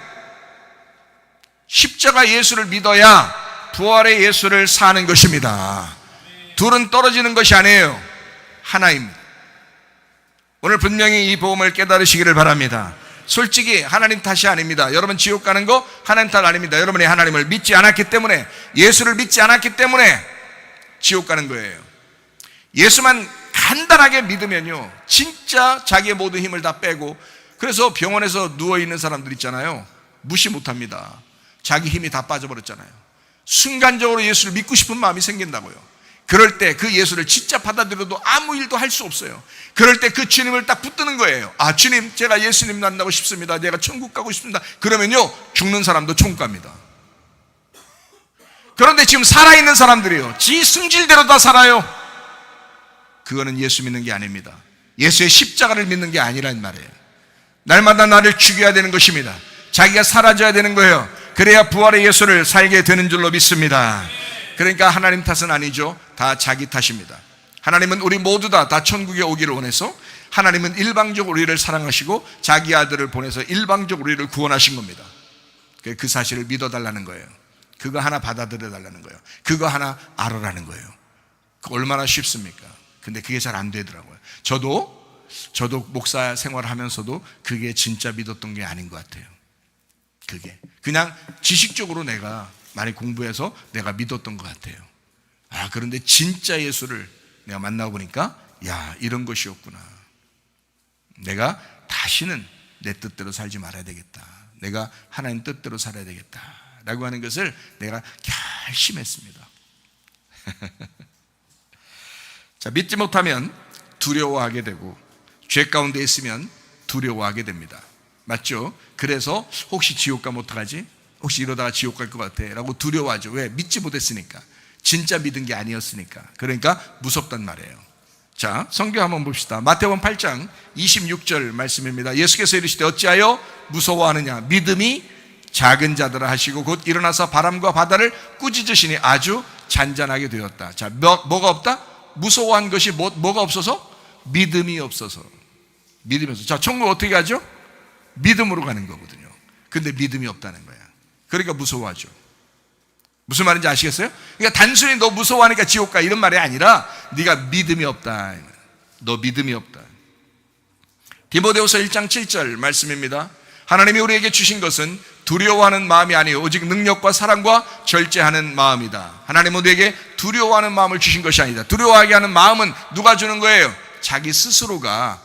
십자가 예수를 믿어야 부활의 예수를 사는 것입니다. 둘은 떨어지는 것이 아니에요. 하나입니다. 오늘 분명히 이 복음을 깨달으시기를 바랍니다. 솔직히 하나님 탓이 아닙니다. 여러분 지옥 가는 거 하나님 탓 아닙니다. 여러분이 하나님을 믿지 않았기 때문에, 예수를 믿지 않았기 때문에 지옥 가는 거예요. 예수만 간단하게 믿으면요, 진짜 자기의 모든 힘을 다 빼고, 그래서 병원에서 누워있는 사람들 있잖아요, 무시 못합니다. 자기 힘이 다 빠져버렸잖아요. 순간적으로 예수를 믿고 싶은 마음이 생긴다고요. 그럴 때 그 예수를 진짜 받아들여도 아무 일도 할 수 없어요. 그럴 때 그 주님을 딱 붙드는 거예요. 아, 주님, 제가 예수님 만나고 싶습니다. 내가 천국 가고 싶습니다. 그러면요, 죽는 사람도 천국 갑니다. 그런데 지금 살아있는 사람들이요, 지 승질대로 다 살아요. 그거는 예수 믿는 게 아닙니다. 예수의 십자가를 믿는 게 아니란 말이에요. 날마다 나를 죽여야 되는 것입니다. 자기가 사라져야 되는 거예요. 그래야 부활의 예수를 살게 되는 줄로 믿습니다. 그러니까 하나님 탓은 아니죠. 다 자기 탓입니다. 하나님은 우리 모두 다 천국에 오기를 원해서, 하나님은 일방적으로 우리를 사랑하시고 자기 아들을 보내서 일방적으로 우리를 구원하신 겁니다. 그 사실을 믿어달라는 거예요. 그거 하나 받아들여달라는 거예요. 그거 하나 알아라는 거예요. 얼마나 쉽습니까? 근데 그게 잘 안 되더라고요. 저도 목사 생활을 하면서도 그게 진짜 믿었던 게 아닌 것 같아요. 그게 그냥 지식적으로 내가 많이 공부해서 내가 믿었던 것 같아요. 아, 그런데 진짜 예수를 내가 만나고 보니까, 야, 이런 것이었구나. 내가 다시는 내 뜻대로 살지 말아야 되겠다. 내가 하나님 뜻대로 살아야 되겠다 라고 하는 것을 내가 결심했습니다. 자, 믿지 못하면 두려워하게 되고, 죄 가운데 있으면 두려워하게 됩니다. 맞죠? 그래서 혹시 지옥 가면 어떡하지? 혹시 이러다가 지옥 갈 것 같아 라고 두려워하죠. 왜? 믿지 못했으니까. 진짜 믿은 게 아니었으니까. 그러니까 무섭단 말이에요. 자, 성경 한번 봅시다. 마태복음 8장 26절 말씀입니다. 예수께서 이르시되 어찌하여 무서워하느냐? 믿음이 작은 자들아 하시고 곧 일어나서 바람과 바다를 꾸짖으시니 아주 잔잔하게 되었다. 자, 뭐가 없다? 무서워한 것이 뭐가 없어서? 믿음이 없어서. 믿음이 없어서. 자, 천국 어떻게 가죠? 믿음으로 가는 거거든요. 근데 믿음이 없다는 거야. 그러니까 무서워하죠. 무슨 말인지 아시겠어요? 그러니까 단순히 너 무서워하니까 지옥 가 이런 말이 아니라 네가 믿음이 없다. 너 믿음이 없다. 디모데후서 1장 7절 말씀입니다. 하나님이 우리에게 주신 것은 두려워하는 마음이 아니요 오직 능력과 사랑과 절제하는 마음이다. 하나님은 우리에게 두려워하는 마음을 주신 것이 아니다. 두려워하게 하는 마음은 누가 주는 거예요? 자기 스스로가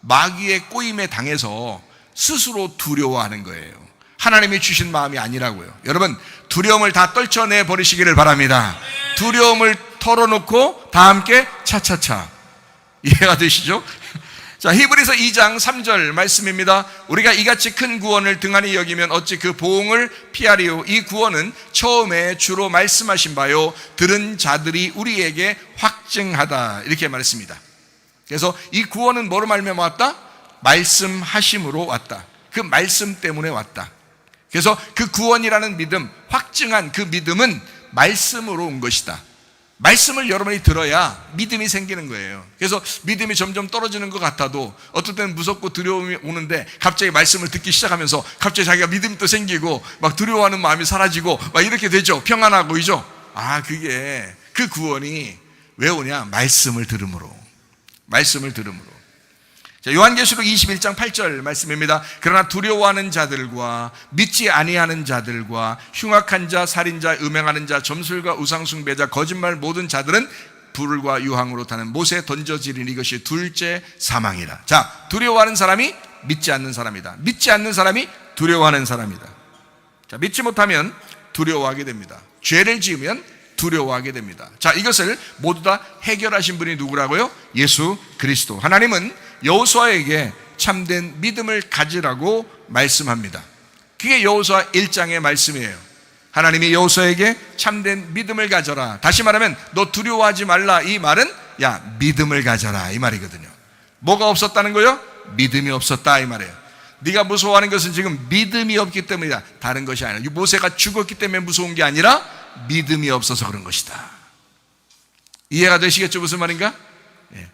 마귀의 꼬임에 당해서 스스로 두려워하는 거예요. 하나님이 주신 마음이 아니라고요. 여러분, 두려움을 다 떨쳐내 버리시기를 바랍니다. 두려움을 털어놓고 다 함께 차차차. 이해가 되시죠? 자, 히브리서 2장 3절 말씀입니다. 우리가 이같이 큰 구원을 등한히 여기면 어찌 그 보응을 피하리요. 이 구원은 처음에 주로 말씀하신 바요 들은 자들이 우리에게 확증하다. 이렇게 말했습니다. 그래서 이 구원은 뭐로 말미암아 왔다? 말씀하심으로 왔다. 그 말씀 때문에 왔다. 그래서 그 구원이라는 믿음, 확증한 그 믿음은 말씀으로 온 것이다. 말씀을 여러분이 들어야 믿음이 생기는 거예요. 그래서 믿음이 점점 떨어지는 것 같아도 어떨 때는 무섭고 두려움이 오는데 갑자기 말씀을 듣기 시작하면서 갑자기 자기가 믿음이 또 생기고 막 두려워하는 마음이 사라지고 막 이렇게 되죠. 평안하고 이죠. 아, 그게 그 구원이 왜 오냐? 말씀을 들음으로. 말씀을 들음으로. 자, 요한계시록 21장 8절 말씀입니다. 그러나 두려워하는 자들과 믿지 아니하는 자들과 흉악한 자, 살인자, 음행하는 자, 점술과 우상숭배자, 거짓말 모든 자들은 불과 유황으로 타는 못에 던져지리니 이것이 둘째 사망이라. 자, 두려워하는 사람이 믿지 않는 사람이다. 믿지 않는 사람이 두려워하는 사람이다. 자, 믿지 못하면 두려워하게 됩니다. 죄를 지으면 두려워하게 됩니다. 자, 이것을 모두 다 해결하신 분이 누구라고요? 예수 그리스도. 하나님은 여호수아에게 참된 믿음을 가지라고 말씀합니다. 그게 여호수아 1장의 말씀이에요. 하나님이 여호수아에게 참된 믿음을 가져라. 다시 말하면 너 두려워하지 말라. 이 말은 야, 믿음을 가져라 이 말이거든요. 뭐가 없었다는 거요? 믿음이 없었다 이 말이에요. 네가 무서워하는 것은 지금 믿음이 없기 때문이다. 다른 것이 아니라 모세가 죽었기 때문에 무서운 게 아니라 믿음이 없어서 그런 것이다. 이해가 되시겠죠? 무슨 말인가? 예.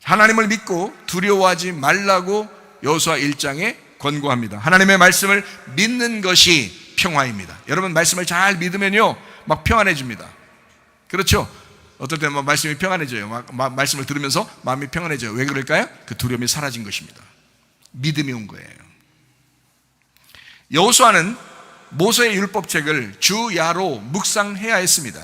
하나님을 믿고 두려워하지 말라고 여호수아 1장에 권고합니다. 하나님의 말씀을 믿는 것이 평화입니다. 여러분 말씀을 잘 믿으면요 막 평안해집니다. 그렇죠? 어떨 때는 막 말씀이 평안해져요. 말씀을 들으면서 마음이 평안해져요. 왜 그럴까요? 그 두려움이 사라진 것입니다. 믿음이 온 거예요. 여호수아는 모세의 율법책을 주야로 묵상해야 했습니다.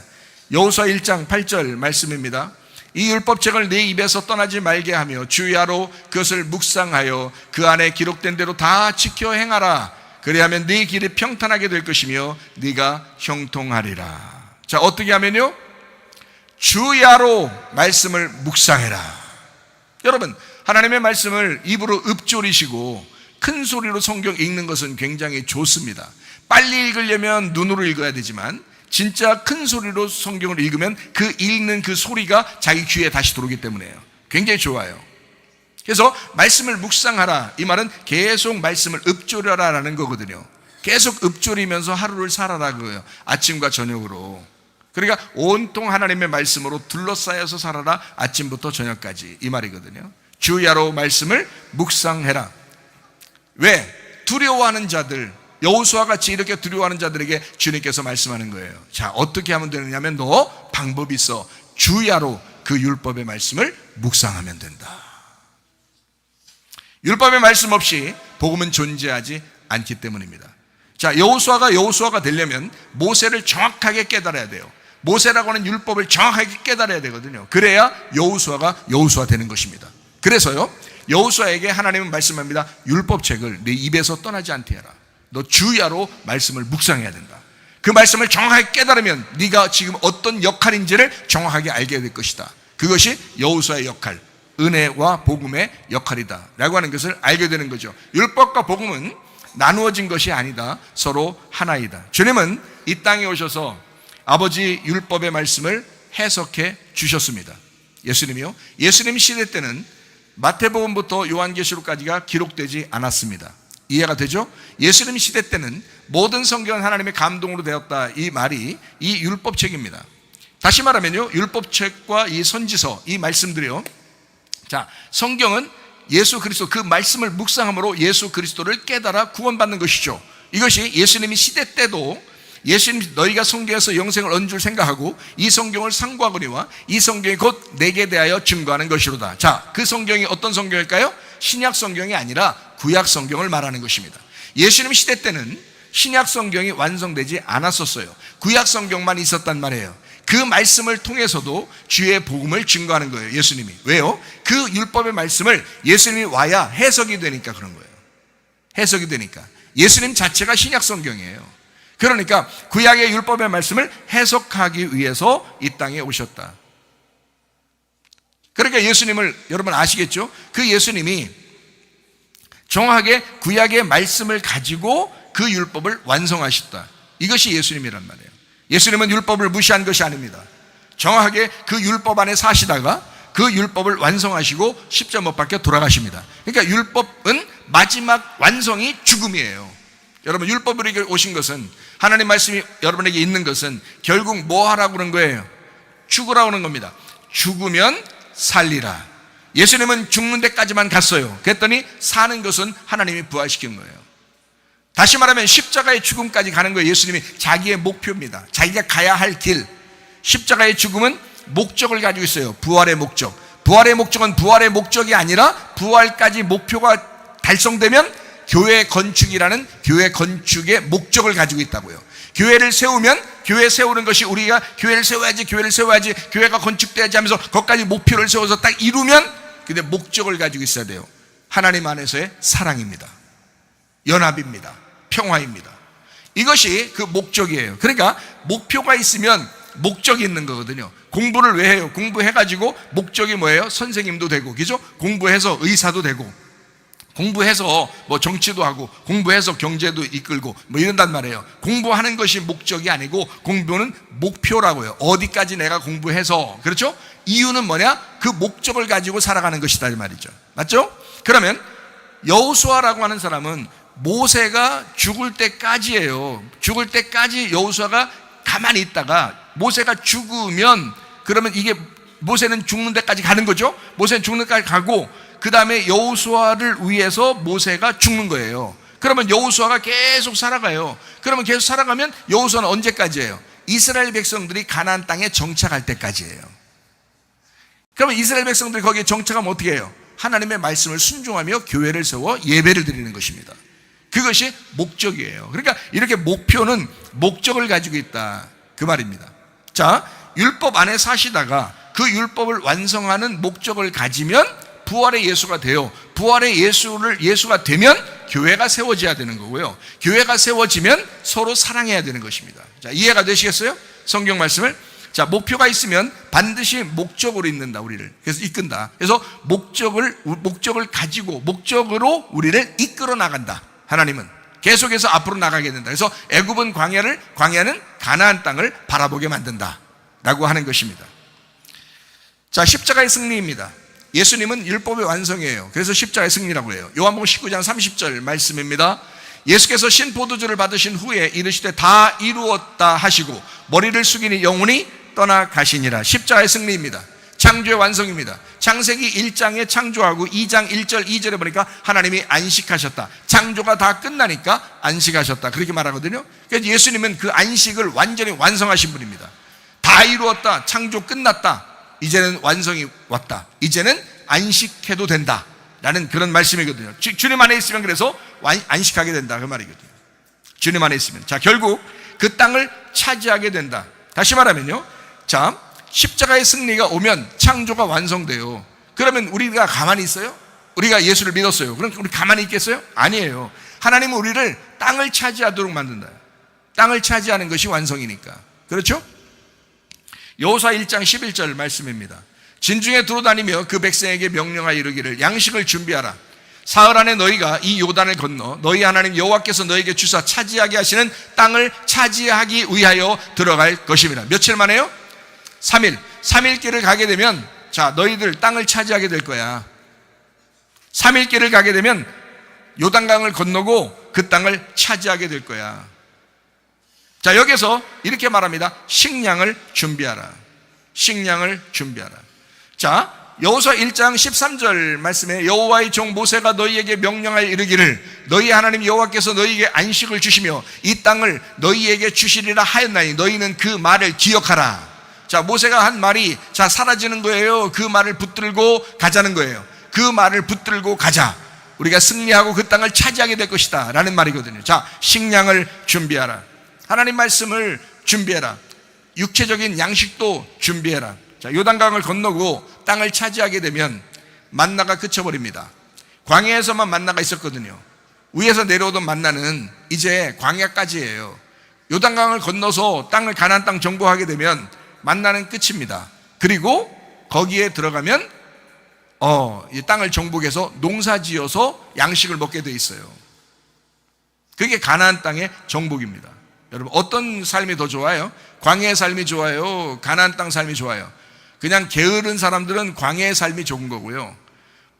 여호수아 1장 8절 말씀입니다. 이 율법책을 네 입에서 떠나지 말게 하며 주야로 그것을 묵상하여 그 안에 기록된 대로 다 지켜 행하라. 그리하면 네 길이 평탄하게 될 것이며 네가 형통하리라. 자, 어떻게 하면요? 주야로 말씀을 묵상해라. 여러분, 하나님의 말씀을 입으로 읊조리시고 큰 소리로 성경 읽는 것은 굉장히 좋습니다. 빨리 읽으려면 눈으로 읽어야 되지만 진짜 큰 소리로 성경을 읽으면 그 읽는 그 소리가 자기 귀에 다시 들어오기 때문에요. 굉장히 좋아요. 그래서 말씀을 묵상하라, 이 말은 계속 말씀을 읊조려라라는 거거든요. 계속 읊조리면서 하루를 살아라 그거예요. 아침과 저녁으로. 그러니까 온통 하나님의 말씀으로 둘러싸여서 살아라, 아침부터 저녁까지, 이 말이거든요. 주야로 말씀을 묵상해라. 왜? 두려워하는 자들, 여호수아 같이 이렇게 두려워하는 자들에게 주님께서 말씀하는 거예요. 자, 어떻게 하면 되느냐면 너 방법이 있어. 주야로 그 율법의 말씀을 묵상하면 된다. 율법의 말씀 없이 복음은 존재하지 않기 때문입니다. 자, 여호수아가 되려면 모세를 정확하게 깨달아야 돼요. 모세라고 하는 율법을 정확하게 깨달아야 되거든요. 그래야 여호수아가 여호수아 되는 것입니다. 그래서요, 여호수아에게 하나님은 말씀합니다. 율법책을 내 입에서 떠나지 않게 해라. 너 주야로 말씀을 묵상해야 된다. 그 말씀을 정확하게 깨달으면 네가 지금 어떤 역할인지를 정확하게 알게 될 것이다. 그것이 여호수아의 역할, 은혜와 복음의 역할이다 라고 하는 것을 알게 되는 거죠. 율법과 복음은 나누어진 것이 아니다. 서로 하나이다. 주님은 이 땅에 오셔서 아버지 율법의 말씀을 해석해 주셨습니다. 예수님이요. 예수님 시대 때는 마태복음부터 요한계시록까지가 기록되지 않았습니다. 이해가 되죠? 예수님 시대 때는 모든 성경은 하나님의 감동으로 되었다, 이 말이 이 율법책입니다. 다시 말하면요, 율법책과 이 선지서, 이 말씀들이요, 자, 성경은 예수 그리스도, 그 말씀을 묵상함으로 예수 그리스도를 깨달아 구원받는 것이죠. 이것이 예수님이 시대 때도 예수님 너희가 성경에서 영생을 얻은 줄 생각하고 이 성경을 상고하거니와 이 성경이 곧 내게 대하여 증거하는 것이로다. 자, 그 성경이 어떤 성경일까요? 신약 성경이 아니라 구약 성경을 말하는 것입니다. 예수님 시대 때는 신약 성경이 완성되지 않았었어요. 구약 성경만 있었단 말이에요. 그 말씀을 통해서도 주의 복음을 증거하는 거예요. 예수님이. 왜요? 그 율법의 말씀을 예수님이 와야 해석이 되니까 그런 거예요. 해석이 되니까. 예수님 자체가 신약 성경이에요. 그러니까 구약의 율법의 말씀을 해석하기 위해서 이 땅에 오셨다. 그러니까 예수님을 여러분 아시겠죠? 그 예수님이 정확하게 구약의 말씀을 가지고 그 율법을 완성하셨다. 이것이 예수님이란 말이에요. 예수님은 율법을 무시한 것이 아닙니다. 정확하게 그 율법 안에 사시다가 그 율법을 완성하시고 십자가 못 박혀 돌아가십니다. 그러니까 율법은 마지막 완성이 죽음이에요. 여러분, 율법으로 오신 것은, 하나님 말씀이 여러분에게 있는 것은 결국 뭐 하라고 그런 거예요? 죽으라고 하는 겁니다. 죽으면 살리라. 예수님은 죽는 데까지만 갔어요. 그랬더니 사는 것은 하나님이 부활시킨 거예요. 다시 말하면 십자가의 죽음까지 가는 거예요. 예수님이 자기의 목표입니다. 자기가 가야 할 길. 십자가의 죽음은 목적을 가지고 있어요. 부활의 목적. 부활의 목적은 부활의 목적이 아니라 부활까지 목표가 달성되면 교회 건축이라는 교회 건축의 목적을 가지고 있다고요. 교회를 세우면 교회 세우는 것이 우리가 교회를 세워야지 교회가 건축돼야지 하면서 거기까지 목표를 세워서 딱 이루면, 근데 목적을 가지고 있어야 돼요. 하나님 안에서의 사랑입니다. 연합입니다. 평화입니다. 이것이 그 목적이에요. 그러니까 목표가 있으면 목적이 있는 거거든요. 공부를 왜 해요? 공부해가지고 목적이 뭐예요? 선생님도 되고, 그죠? 공부해서 의사도 되고, 공부해서 뭐 정치도 하고, 공부해서 경제도 이끌고 뭐 이런단 말이에요. 공부하는 것이 목적이 아니고 공부는 목표라고요. 어디까지 내가 공부해서, 그렇죠? 이유는 뭐냐? 그 목적을 가지고 살아가는 것이다, 이 말이죠. 맞죠? 그러면 여호수아라고 하는 사람은 모세가 죽을 때까지예요. 죽을 때까지 여호수아가 가만히 있다가 모세가 죽으면, 그러면 이게 모세는 죽는 데까지 가는 거죠. 모세는 죽는 데까지 가고, 그 다음에 여호수아를 위해서 모세가 죽는 거예요. 그러면 여호수아가 계속 살아가요. 그러면 계속 살아가면 여호수아는 언제까지예요? 이스라엘 백성들이 가나안 땅에 정착할 때까지예요. 그러면 이스라엘 백성들이 거기에 정착하면 어떻게 해요? 하나님의 말씀을 순종하며 교회를 세워 예배를 드리는 것입니다. 그것이 목적이에요. 그러니까 이렇게 목표는 목적을 가지고 있다, 그 말입니다. 자, 율법 안에 사시다가 그 율법을 완성하는 목적을 가지면 부활의 예수가 돼요. 부활의 예수가 되면 교회가 세워져야 되는 거고요. 교회가 세워지면 서로 사랑해야 되는 것입니다. 자, 이해가 되시겠어요? 성경 말씀을. 자, 목표가 있으면 반드시 목적으로 있는다, 우리를. 그래서 이끈다. 그래서 목적을 가지고 목적으로 우리를 이끌어 나간다. 하나님은 계속해서 앞으로 나가게 된다. 그래서 애굽은 광야는 가나안 땅을 바라보게 만든다 라고 하는 것입니다. 자, 십자가의 승리입니다. 예수님은 율법의 완성이에요. 그래서 십자가의 승리라고 해요. 요한복음 19장 30절 말씀입니다. 예수께서 신포도주를 받으신 후에 이르시되 다 이루었다 하시고 머리를 숙이니 영혼이 떠나가시니라. 십자가의 승리입니다. 창조의 완성입니다. 창세기 1장에 창조하고 2장 1절 2절에 보니까 하나님이 안식하셨다. 창조가 다 끝나니까 안식하셨다, 그렇게 말하거든요. 그래서 예수님은 그 안식을 완전히 완성하신 분입니다. 다 이루었다, 창조 끝났다, 이제는 완성이 왔다, 이제는 안식해도 된다 라는 그런 말씀이거든요. 주님 안에 있으면 그래서 안식하게 된다, 그 말이거든요. 주님 안에 있으면. 자, 결국 그 땅을 차지하게 된다. 다시 말하면요, 자, 십자가의 승리가 오면 창조가 완성돼요. 그러면 우리가 가만히 있어요? 우리가 예수를 믿었어요. 그럼 우리 가만히 있겠어요? 아니에요. 하나님은 우리를 땅을 차지하도록 만든다. 땅을 차지하는 것이 완성이니까. 그렇죠? 여호수아 1장 11절 말씀입니다. 진중에 두루다니며 그 백성에게 명령하여 이르기를 양식을 준비하라. 사흘 안에 너희가 이 요단을 건너 너희 하나님 여호와께서 너희에게 주사 차지하게 하시는 땅을 차지하기 위하여 들어갈 것입니다. 며칠 만에요? 3일 길을 가게 되면, 자, 너희들 땅을 차지하게 될 거야. 3일 길을 가게 되면 요단강을 건너고 그 땅을 차지하게 될 거야. 자, 여기서 이렇게 말합니다. 식량을 준비하라. 식량을 준비하라. 자, 여호수아 1장 13절 말씀에 여호와의 종 모세가 너희에게 명령하여 이르기를 너희 하나님 여호와께서 너희에게 안식을 주시며 이 땅을 너희에게 주시리라 하였나니 너희는 그 말을 기억하라. 자, 모세가 한 말이, 자, 사라지는 거예요. 그 말을 붙들고 가자는 거예요. 그 말을 붙들고 가자. 우리가 승리하고 그 땅을 차지하게 될 것이다 라는 말이거든요. 자, 식량을 준비하라. 하나님 말씀을 준비해라. 육체적인 양식도 준비해라. 자, 요단강을 건너고 땅을 차지하게 되면 만나가 그쳐버립니다. 광야에서만 만나가 있었거든요. 위에서 내려오던 만나는 이제 광야까지예요. 요단강을 건너서 가나안 땅 정복하게 되면 만나는 끝입니다. 그리고 거기에 들어가면 이 땅을 정복해서 농사지어서 양식을 먹게 돼 있어요. 그게 가나안 땅의 정복입니다. 여러분, 어떤 삶이 더 좋아요? 광야의 삶이 좋아요? 가나안 땅 삶이 좋아요? 그냥 게으른 사람들은 광야의 삶이 좋은 거고요,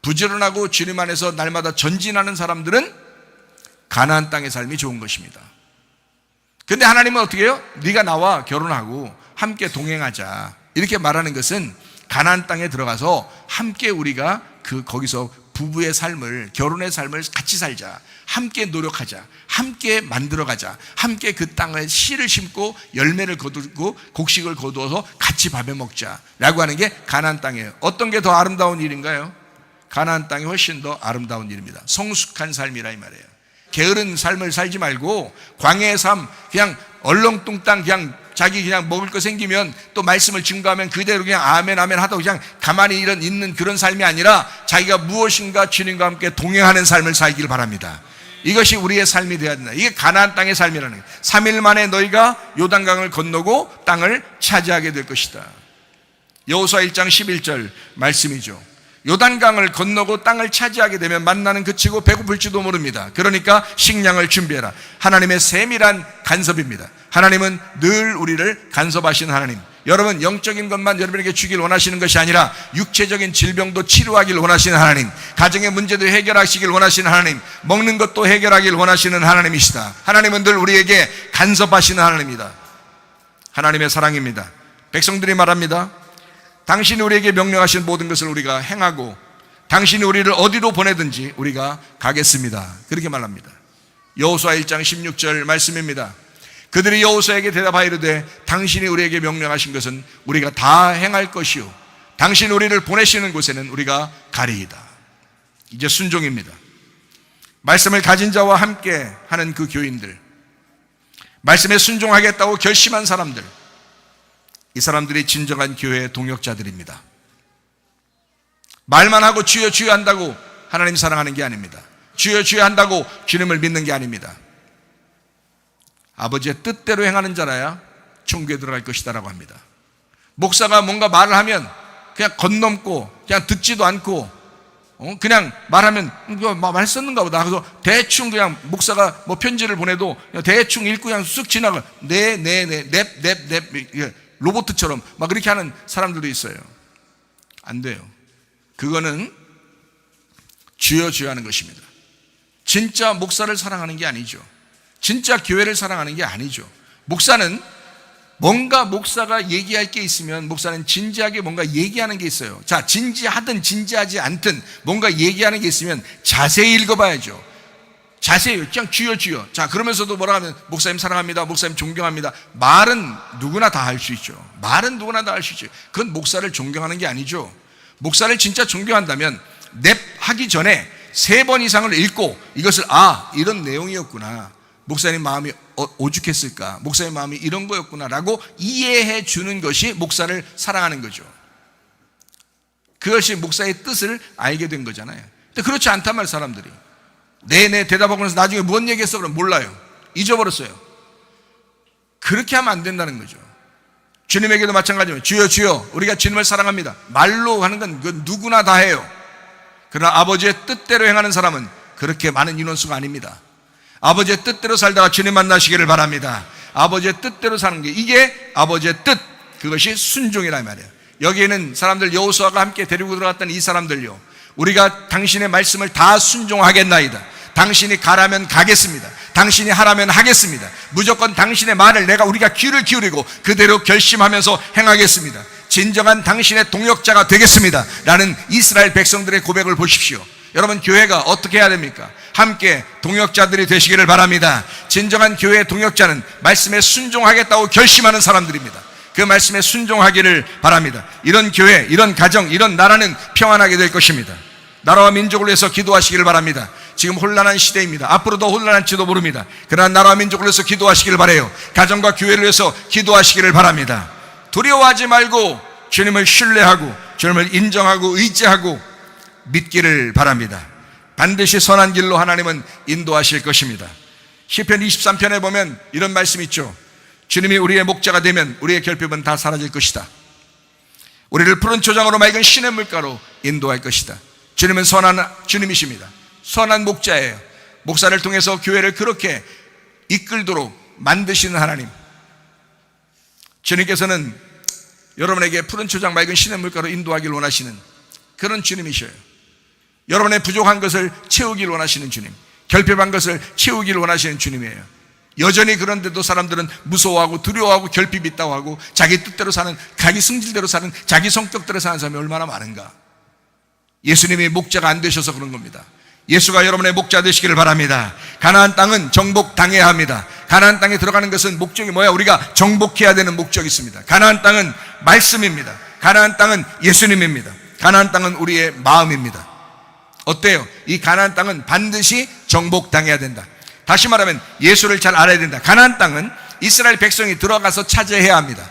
부지런하고 주님 안에서 날마다 전진하는 사람들은 가나안 땅의 삶이 좋은 것입니다. 근데 하나님은 어떻게 해요? 네가 나와 결혼하고 함께 동행하자, 이렇게 말하는 것은 가나안 땅에 들어가서 함께 우리가 거기서 부부의 삶을, 결혼의 삶을 같이 살자, 함께 노력하자, 함께 만들어가자, 함께 그 땅에 씨를 심고 열매를 거두고 곡식을 거두어서 같이 밥에 먹자 라고 하는 게 가나안 땅이에요. 어떤 게 더 아름다운 일인가요? 가나안 땅이 훨씬 더 아름다운 일입니다. 성숙한 삶이라 이 말이에요. 게으른 삶을 살지 말고 광야의 삶, 그냥 얼렁뚱땅 그냥 자기 그냥 먹을 거 생기면 또 말씀을 증거하면 그대로 그냥 아멘 아멘 하다고 그냥 가만히 있는 그런 삶이 아니라 자기가 무엇인가 주님과 함께 동행하는 삶을 살기를 바랍니다. 이것이 우리의 삶이 되어야 된다. 이게 가나안 땅의 삶이라는 거예요. 3일 만에 너희가 요단강을 건너고 땅을 차지하게 될 것이다. 여호수아 1장 11절 말씀이죠. 요단강을 건너고 땅을 차지하게 되면 만나는 그치고 배고플지도 모릅니다. 그러니까 식량을 준비해라. 하나님의 세밀한 간섭입니다. 하나님은 늘 우리를 간섭하시는 하나님. 여러분, 영적인 것만 여러분에게 주길 원하시는 것이 아니라 육체적인 질병도 치료하길 원하시는 하나님, 가정의 문제도 해결하시길 원하시는 하나님, 먹는 것도 해결하길 원하시는 하나님이시다. 하나님은 늘 우리에게 간섭하시는 하나님이다. 하나님의 사랑입니다. 백성들이 말합니다. 당신이 우리에게 명령하신 모든 것을 우리가 행하고 당신이 우리를 어디로 보내든지 우리가 가겠습니다. 그렇게 말합니다. 여호수아 1장 16절 말씀입니다. 그들이 여호수아에게 대답하이르되 당신이 우리에게 명령하신 것은 우리가 다 행할 것이요 당신이 우리를 보내시는 곳에는 우리가 가리이다. 이제 순종입니다. 말씀을 가진 자와 함께 하는 그 교인들, 말씀에 순종하겠다고 결심한 사람들, 이 사람들이 진정한 교회의 동역자들입니다. 말만 하고 주여 주여 한다고 하나님 사랑하는 게 아닙니다. 주여 주여 한다고 주님을 믿는 게 아닙니다. 아버지의 뜻대로 행하는 자라야 천국에 들어갈 것이다 라고 합니다. 목사가 뭔가 말을 하면 그냥 건넘고 그냥 듣지도 않고 그냥 말하면 말 썼는가 보다 하고서 대충 그냥 목사가 뭐 편지를 보내도 그냥 대충 읽고 그냥 쑥 지나가 넵 로봇처럼 막 그렇게 하는 사람들도 있어요. 안 돼요. 그거는 주여 주여 하는 것입니다. 진짜 목사를 사랑하는 게 아니죠. 진짜 교회를 사랑하는 게 아니죠. 목사는 뭔가 목사가 얘기할 게 있으면 목사는 진지하게 뭔가 얘기하는 게 있어요. 자, 진지하든 진지하지 않든 뭔가 얘기하는 게 있으면 자세히 읽어봐야죠. 자세히 그냥 주여 주여. 자, 그러면서도 뭐라 하면 목사님 사랑합니다, 목사님 존경합니다. 말은 누구나 다 할 수 있죠. 말은 누구나 다 할 수 있죠. 그건 목사를 존경하는 게 아니죠. 목사를 진짜 존경한다면 냅 하기 전에 3번 이상을 읽고 이것을 이런 내용이었구나, 목사님 마음이 오죽했을까, 목사님 마음이 이런 거였구나 라고 이해해 주는 것이 목사를 사랑하는 거죠. 그것이 목사의 뜻을 알게 된 거잖아요. 근데 그렇지 않단 말이에요. 사람들이 네네 대답하고 나서 나중에 뭔 얘기했어 그러면 몰라요. 잊어버렸어요. 그렇게 하면 안 된다는 거죠. 주님에게도 마찬가지입니다. 주여 주여, 우리가 주님을 사랑합니다. 말로 하는 건 그건 누구나 다 해요. 그러나 아버지의 뜻대로 행하는 사람은 그렇게 많은 인원수가 아닙니다. 아버지의 뜻대로 살다가 주님 만나시기를 바랍니다. 아버지의 뜻대로 사는 게 이게 아버지의 뜻, 그것이 순종이란 말이에요. 여기에는 사람들, 여호수아가 함께 데리고 들어갔던 이 사람들요, 우리가 당신의 말씀을 다 순종하겠나이다. 당신이 가라면 가겠습니다. 당신이 하라면 하겠습니다. 무조건 당신의 말을 우리가 귀를 기울이고 그대로 결심하면서 행하겠습니다. 진정한 당신의 동역자가 되겠습니다 라는 이스라엘 백성들의 고백을 보십시오. 여러분, 교회가 어떻게 해야 됩니까? 함께 동역자들이 되시기를 바랍니다. 진정한 교회의 동역자는 말씀에 순종하겠다고 결심하는 사람들입니다. 그 말씀에 순종하기를 바랍니다. 이런 교회, 이런 가정, 이런 나라는 평안하게 될 것입니다. 나라와 민족을 위해서 기도하시기를 바랍니다. 지금 혼란한 시대입니다. 앞으로 더 혼란할지도 모릅니다. 그러나 나라와 민족을 위해서 기도하시기를 바라요. 가정과 교회를 위해서 기도하시기를 바랍니다. 두려워하지 말고 주님을 신뢰하고 주님을 인정하고 의지하고 믿기를 바랍니다. 반드시 선한 길로 하나님은 인도하실 것입니다. 시편 23편에 보면 이런 말씀이 있죠. 주님이 우리의 목자가 되면 우리의 결핍은 다 사라질 것이다. 우리를 푸른 초장으로 맑은 신의 물가로 인도할 것이다. 주님은 선한 주님이십니다. 선한 목자예요. 목사를 통해서 교회를 그렇게 이끌도록 만드시는 하나님. 주님께서는 여러분에게 푸른 초장 맑은 신의 물가로 인도하기를 원하시는 그런 주님이셔요. 여러분의 부족한 것을 채우기를 원하시는 주님, 결핍한 것을 채우기를 원하시는 주님이에요. 여전히 그런데도 사람들은 무서워하고 두려워하고 결핍이 있다고 하고 자기 뜻대로 사는, 자기 승질대로 사는, 자기 성격대로 사는 사람이 얼마나 많은가. 예수님이 목자가 안 되셔서 그런 겁니다. 예수가 여러분의 목자 되시기를 바랍니다. 가나안 땅은 정복당해야 합니다. 가나안 땅에 들어가는 것은 목적이 뭐야? 우리가 정복해야 되는 목적이 있습니다. 가나안 땅은 말씀입니다. 가나안 땅은 예수님입니다. 가나안 땅은 우리의 마음입니다. 어때요? 이 가나안 땅은 반드시 정복당해야 된다. 다시 말하면 예수를 잘 알아야 된다. 가나안 땅은 이스라엘 백성이 들어가서 차지해야 합니다.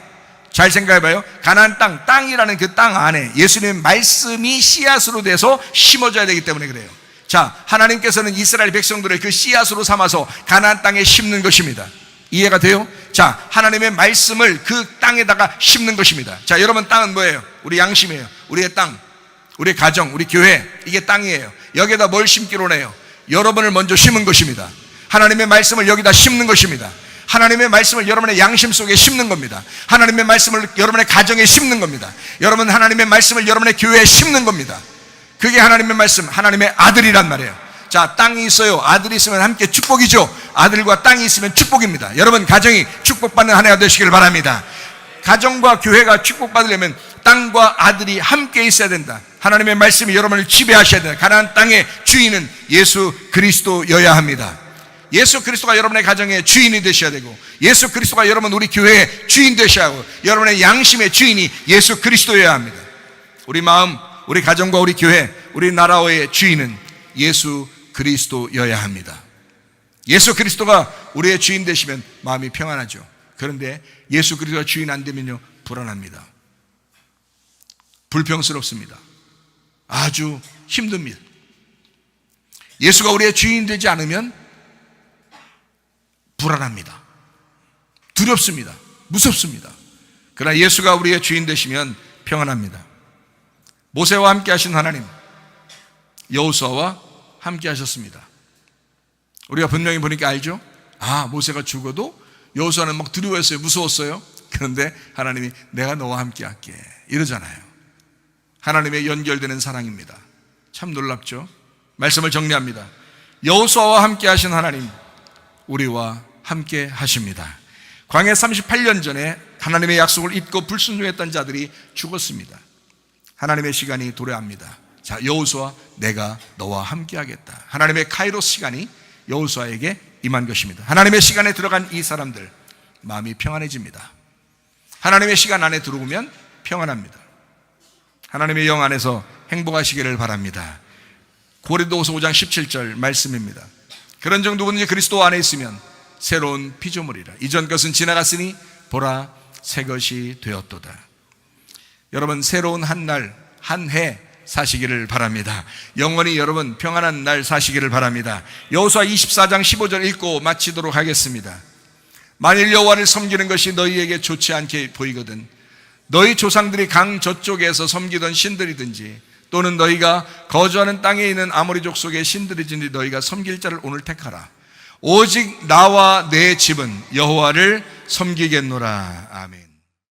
잘 생각해봐요. 가나안 땅이라는 그 땅 안에 예수님의 말씀이 씨앗으로 돼서 심어져야 되기 때문에 그래요. 자, 하나님께서는 이스라엘 백성들을 그 씨앗으로 삼아서 가나안 땅에 심는 것입니다. 이해가 돼요? 자, 하나님의 말씀을 그 땅에다가 심는 것입니다. 자, 여러분, 땅은 뭐예요? 우리 양심이에요. 우리의 땅, 우리 가정, 우리 교회, 이게 땅이에요. 여기에다 뭘 심기로 해요? 여러분을 먼저 심은 것입니다. 하나님의 말씀을 여기다 심는 것입니다. 하나님의 말씀을 여러분의 양심 속에 심는 겁니다. 하나님의 말씀을 여러분의 가정에 심는 겁니다. 여러분, 하나님의 말씀을 여러분의 교회에 심는 겁니다. 그게 하나님의 말씀, 하나님의 아들이란 말이에요. 자, 땅이 있어요. 아들이 있으면 함께 축복이죠. 아들과 땅이 있으면 축복입니다. 여러분, 가정이 축복받는 한 해가 되시길 바랍니다. 가정과 교회가 축복받으려면 땅과 아들이 함께 있어야 된다. 하나님의 말씀이 여러분을 지배하셔야 된다. 가나안 땅의 주인은 예수 그리스도여야 합니다. 예수 그리스도가 여러분의 가정의 주인이 되셔야 되고, 예수 그리스도가 여러분 우리 교회의 주인 되셔야 하고, 여러분의 양심의 주인이 예수 그리스도여야 합니다. 우리 마음, 우리 가정과 우리 교회, 우리 나라의 주인은 예수 그리스도여야 합니다. 예수 그리스도가 우리의 주인 되시면 마음이 평안하죠. 그런데 예수 그리스도가 주인 안 되면요, 불안합니다. 불평스럽습니다. 아주 힘듭니다. 예수가 우리의 주인 되지 않으면 불안합니다. 두렵습니다. 무섭습니다. 그러나 예수가 우리의 주인 되시면 평안합니다. 모세와 함께 하신 하나님, 여호수아와 함께 하셨습니다. 우리가 분명히 보니까 알죠? 모세가 죽어도 여호수아는 막 두려워했어요. 무서웠어요. 그런데 하나님이 내가 너와 함께 할게 이러잖아요. 하나님의 연결되는 사랑입니다. 참 놀랍죠? 말씀을 정리합니다. 여호수아와 함께 하신 하나님, 우리와 함께 하십니다. 광야 38년 전에 하나님의 약속을 잊고 불순종했던 자들이 죽었습니다. 하나님의 시간이 도래합니다. 자, 여호수아, 내가 너와 함께 하겠다. 하나님의 카이로스 시간이 여호수아에게 임한 것입니다. 하나님의 시간에 들어간 이 사람들, 마음이 평안해집니다. 하나님의 시간 안에 들어오면 평안합니다. 하나님의 영 안에서 행복하시기를 바랍니다. 고린도후서 5장 17절 말씀입니다. 그런즉 누구든지 그리스도 안에 있으면 새로운 피조물이라. 이전 것은 지나갔으니 보라, 새 것이 되었도다. 여러분, 새로운 한 날, 한 해 사시기를 바랍니다. 영원히 여러분 평안한 날 사시기를 바랍니다. 여호수아 24장 15절 읽고 마치도록 하겠습니다. 만일 여호와를 섬기는 것이 너희에게 좋지 않게 보이거든 너희 조상들이 강 저쪽에서 섬기던 신들이든지 또는 너희가 거주하는 땅에 있는 아모리 족속의 신들이든지 너희가 섬길 자를 오늘 택하라. 오직 나와 내 집은 여호와를 섬기겠노라. 아멘.